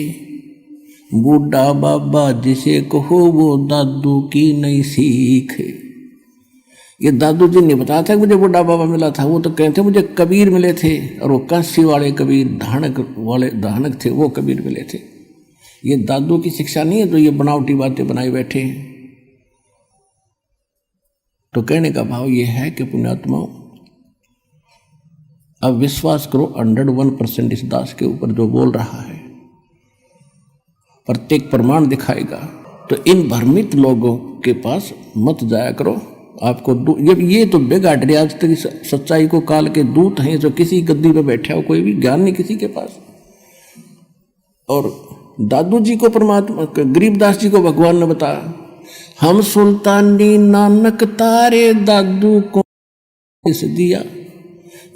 बूढ़ा बाबा जिसे कहो वो दादू की नई सीख। ये दादू जी ने बताया था कि मुझे बूढ़ा बाबा मिला था, वो तो कहते मुझे कबीर मिले थे, और वो काशी वाले कबीर, धानक वाले धानक थे, वो कबीर मिले थे। ये दादू की शिक्षा नहीं है जो ये बनावटी बातें बनाई बैठे हैं। तो कहने का भाव ये है कि पुण्यात्माओं, अब विश्वास करो 101% इस दास के ऊपर जो बोल रहा है, प्रत्येक प्रमाण दिखाएगा। तो इन भ्रमित लोगों के पास मत जाया करो। आपको ये तो बेगाड़ रहे आज तक सच्चाई को काल के दूत हैं, जो किसी गद्दी पे बैठे हो, कोई भी ज्ञान नहीं किसी के पास। और दादू जी को परमात्मा, गरीबदास जी को भगवान ने बताया, हम सुल्तानी नानक तारे दादू को इस दिया,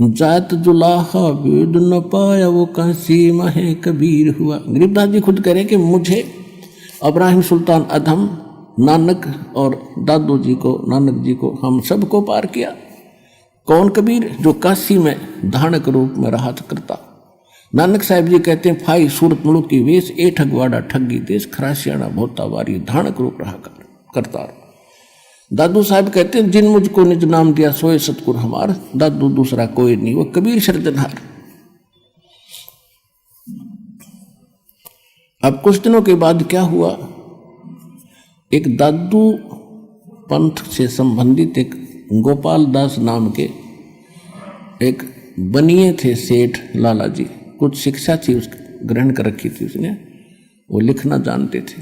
जात जुलाहा वेद न पाया वो काशी महे कबीर हुआ। गरीबदास जी खुद कह रहे कि मुझे इब्राहिम सुल्तान अधम, नानक और दादू जी को, नानक जी को, हम सबको पार किया। कौन कबीर? जो काशी में धानक रूप में रहा करता। नानक साहिब जी कहते हैं, फाई सूरत मुल्क की वेश, ए ठगवाड़ा ठगी देश, खरासियाना भोता वारी, धानक रूप रहा करता। दादू साहब कहते हैं, जिन मुझको निज नाम दिया सोए सतगुर हमार, दादू दूसरा कोई नहीं, वो कबीर सर्जनहार। अब कुछ दिनों के बाद क्या हुआ, एक दादू पंथ से संबंधित एक गोपाल दास नाम के एक बनिए थे सेठ लाला जी, कुछ शिक्षा थी उस ग्रहण कर रखी थी उसने, वो लिखना जानते थे,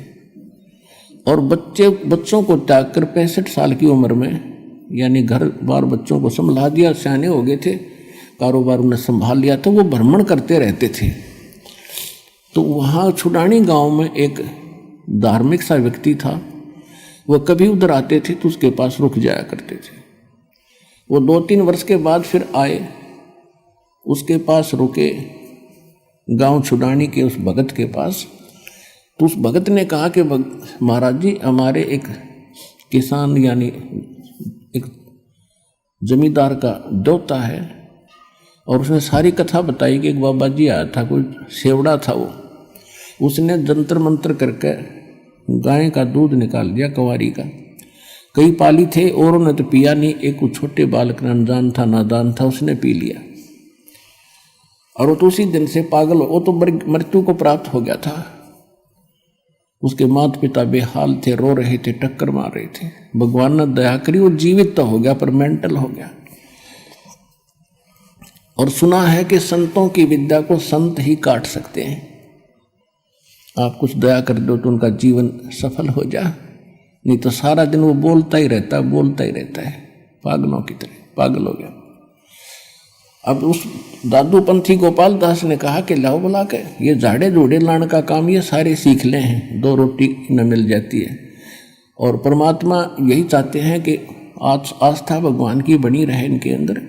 और बच्चों को त्याग कर 65 साल की उम्र में, यानी घर बार बच्चों को संभाल दिया, सियाने हो गए थे, कारोबार उन्हें संभाल लिया, तो वो भ्रमण करते रहते थे। तो वहाँ छुडानी गांव में एक धार्मिक सा व्यक्ति था, वो कभी उधर आते थे तो उसके पास रुक जाया करते थे। वो 2-3 वर्ष के बाद फिर आए, उसके पास रुके, गांव छुडानी के उस भगत के पास। तो उस भगत ने कहा कि महाराज जी, हमारे एक किसान यानी एक जमींदार का देवता है, और उसने सारी कथा बताई कि एक बाबा जी आया था, कोई सेवड़ा था, वो उसने जंतर मंत्र करके गाय का दूध निकाल दिया, कंवारी का। कई पाली थे और उन्होंने तो पिया नहीं, एक छोटे बालक अनजान था, नादान था, उसने पी लिया, और वो तो उसी दिन से पागल हो, वो तो मृत्यु को प्राप्त हो गया था। उसके माता पिता बेहाल थे, रो रहे थे, टक्कर मार रहे थे। भगवान ने दया करी, वो जीवित तो हो गया पर मेंटल हो गया। और सुना है कि संतों की विद्या को संत ही काट सकते हैं। आप कुछ दया कर दो तो उनका जीवन सफल हो जा, नहीं तो सारा दिन वो बोलता ही रहता है, पागलों की तरह पागल हो गया। अब उस दादू पंथी गोपाल दास ने कहा कि लाओ बुला के ये झाड़े जोड़े लाने का काम ये सारे सीख ले हैं, 2 रोटी न मिल जाती है। और परमात्मा यही चाहते हैं कि आस्था भगवान की बनी रहे इनके अंदर।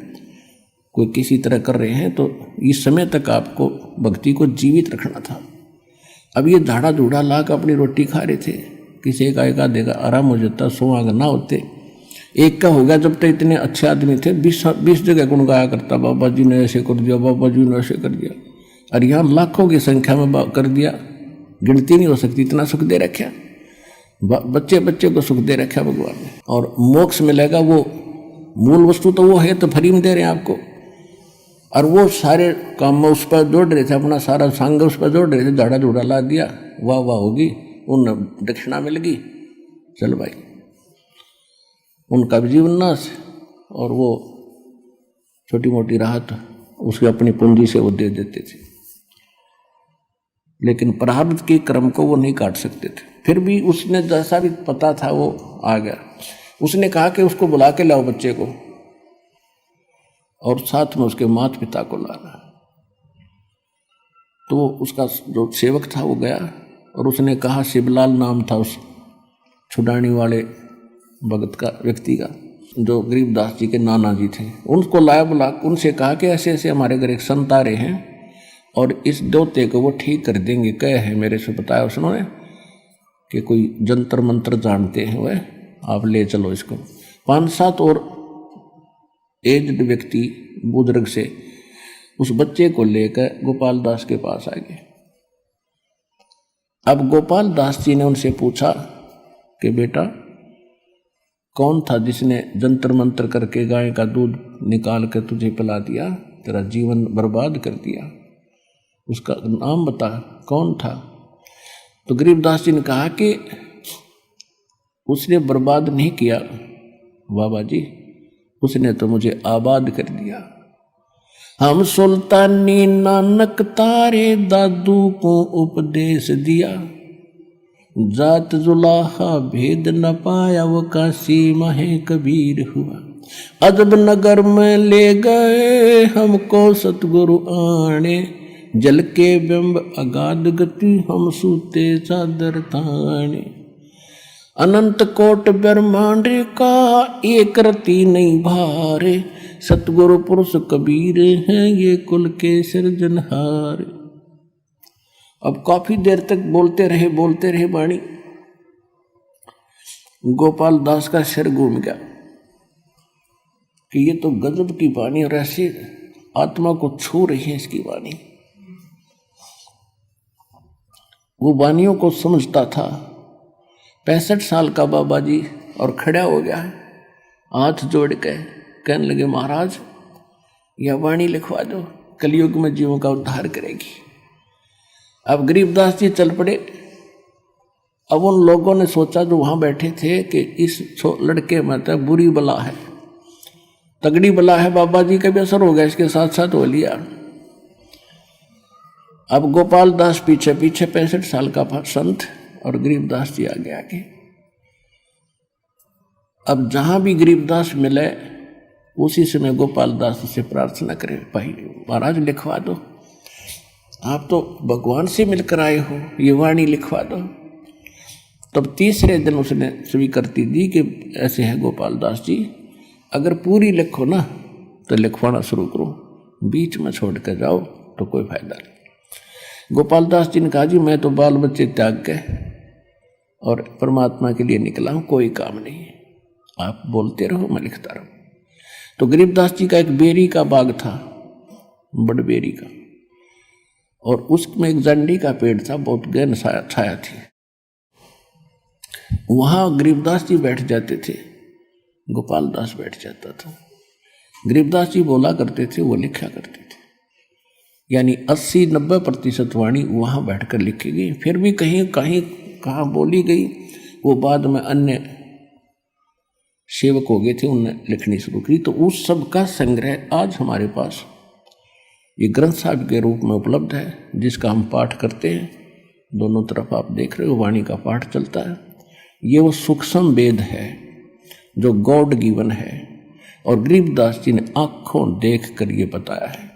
कोई किसी तरह कर रहे हैं तो इस समय तक आपको भक्ति को जीवित रखना था। अब ये झाड़ा जूड़ा ला कर अपनी रोटी खा रहे थे, किसी एक देगा आराम हो जाता, 100 आगे ना होते। एक का हो गया, जब तक इतने अच्छे आदमी थे, 20 जगह गुण गाया करता, बाबा जी ने ऐसे कर दिया, बाबा जी ने ऐसे कर दिया। और यहाँ लाखों की संख्या में कर दिया, गिनती नहीं हो सकती, इतना सुख दे रखा, बच्चे को सुख दे रखा भगवान ने। और मोक्ष मिलेगा, वो मूल वस्तु तो वो है, तो फ्री में दे रहे हैं आपको। और वो सारे काम में उस पर जोड़ रहे थे, अपना सारा सांग उस पर जोड़ रहे थे, झाड़ा झूड़ा ला दिया, वाह वाह होगी, उन दक्षिणा मिल गई, चल भाई, उनका भी जीवन नाश, और वो छोटी मोटी राहत उसकी अपनी पूंजी से वो दे देते थे। लेकिन प्रारब्ध के क्रम को वो नहीं काट सकते थे। फिर भी उसने जैसा भी पता था वो आ गया। उसने कहा कि उसको बुला के लाओ बच्चे को, और साथ में उसके माता पिता को लाना। तो उसका जो सेवक था वो गया, और उसने कहा, शिवलाल नाम था उस छुडानी वाले भगत का, व्यक्ति का, जो गरीबदास जी के नाना जी थे। उनको लाया, बुला, उनसे कहा कि ऐसे ऐसे हमारे घर एक संत आ रहे हैं और इस देवते को वो ठीक कर देंगे। कहे है मेरे से बताया उसने कि कोई जंतर मंत्र जानते हैं, वह आप ले चलो इसको। 5-7 और एज्ड व्यक्ति बुजुर्ग से उस बच्चे को लेकर गोपाल दास के पास आ गए। अब गोपाल दास जी ने उनसे पूछा कि बेटा कौन था जिसने जंतर मंतर करके गाय का दूध निकाल कर तुझे पिला दिया, तेरा जीवन बर्बाद कर दिया, उसका नाम बता कौन था। तो गरीबदास जी ने कहा कि उसने बर्बाद नहीं किया बाबा जी, उसने तो मुझे आबाद कर दिया। हम सुल्तानी नानक तारे दादू को उपदेश दिया, जात जुलाहा भेद न पाया वो काशी माहे कबीर हुआ। अजब नगर में ले गए हमको सतगुरु आने, जल के बिंब अगाध गति हम सूते चादर ताने। अनंत कोट ब्रह्मांड का एक रति नहीं भारे, सतगुरु पुरुष कबीर हैं ये कुल के सिरजनहार। अब काफी देर तक बोलते रहे वाणी। गोपाल दास का सिर घूम गया कि ये तो गजब की वाणी और ऐसी आत्मा को छू रही है इसकी वाणी। वो वाणियों को समझता था। 65 साल का बाबा जी और खड़ा हो गया, हाथ जोड़ के कहने लगे महाराज यह वाणी लिखवा दो, कलयुग में जीवों का उद्धार करेगी। अब गरीबदास जी चल पड़े। अब उन लोगों ने सोचा जो वहां बैठे थे कि इस लड़के में तो बुरी बला है, तगड़ी बला है, बाबा जी का भी असर हो गया, इसके साथ साथ हो लिया। अब गोपाल दास पीछे पीछे 65 साल का संत और गरीबदास जी आगे आगे। अब जहां भी गरीबदास मिले उसी समय गोपाल दास से प्रार्थना करे, भाई महाराज लिखवा दो, आप तो भगवान से मिलकर आए हो, ये वाणी लिखवा दो। तब तीसरे दिन उसने स्वीकृति दी कि ऐसे है गोपाल दास जी, अगर पूरी लिखो ना तो लिखवाना शुरू करो, बीच में छोड़ कर जाओ तो कोई फायदा नहीं। गोपाल दास जी ने कहा जी मैं तो बाल बच्चे त्याग के और परमात्मा के लिए निकला हूं, कोई काम नहीं है, आप बोलते रहो मैं लिखता रहूं। तो गरीबदास जी का एक बेरी का बाग था, बड़ बेरी का, और उसमें एक जंडी का पेड़ था, बहुत गहन छाया थी। वहां गरीबदास जी बैठ जाते थे, गोपाल दास बैठ जाता था। गरीबदास जी बोला करते थे, वो लिखा करते थे, यानी 80-90% वाणी वहां बैठकर लिखी गई। फिर भी कहीं कहाँ बोली गई वो बाद में अन्य सेवक हो गए थे, उनने लिखनी शुरू की। तो उस सब का संग्रह आज हमारे पास ये ग्रंथ साहिब के रूप में उपलब्ध है, जिसका हम पाठ करते हैं। दोनों तरफ आप देख रहे हो वाणी का पाठ चलता है। ये वो सूक्ष्म वेद है जो गॉड गिवन है, और गरीबदास जी ने आंखों देख कर ये बताया है।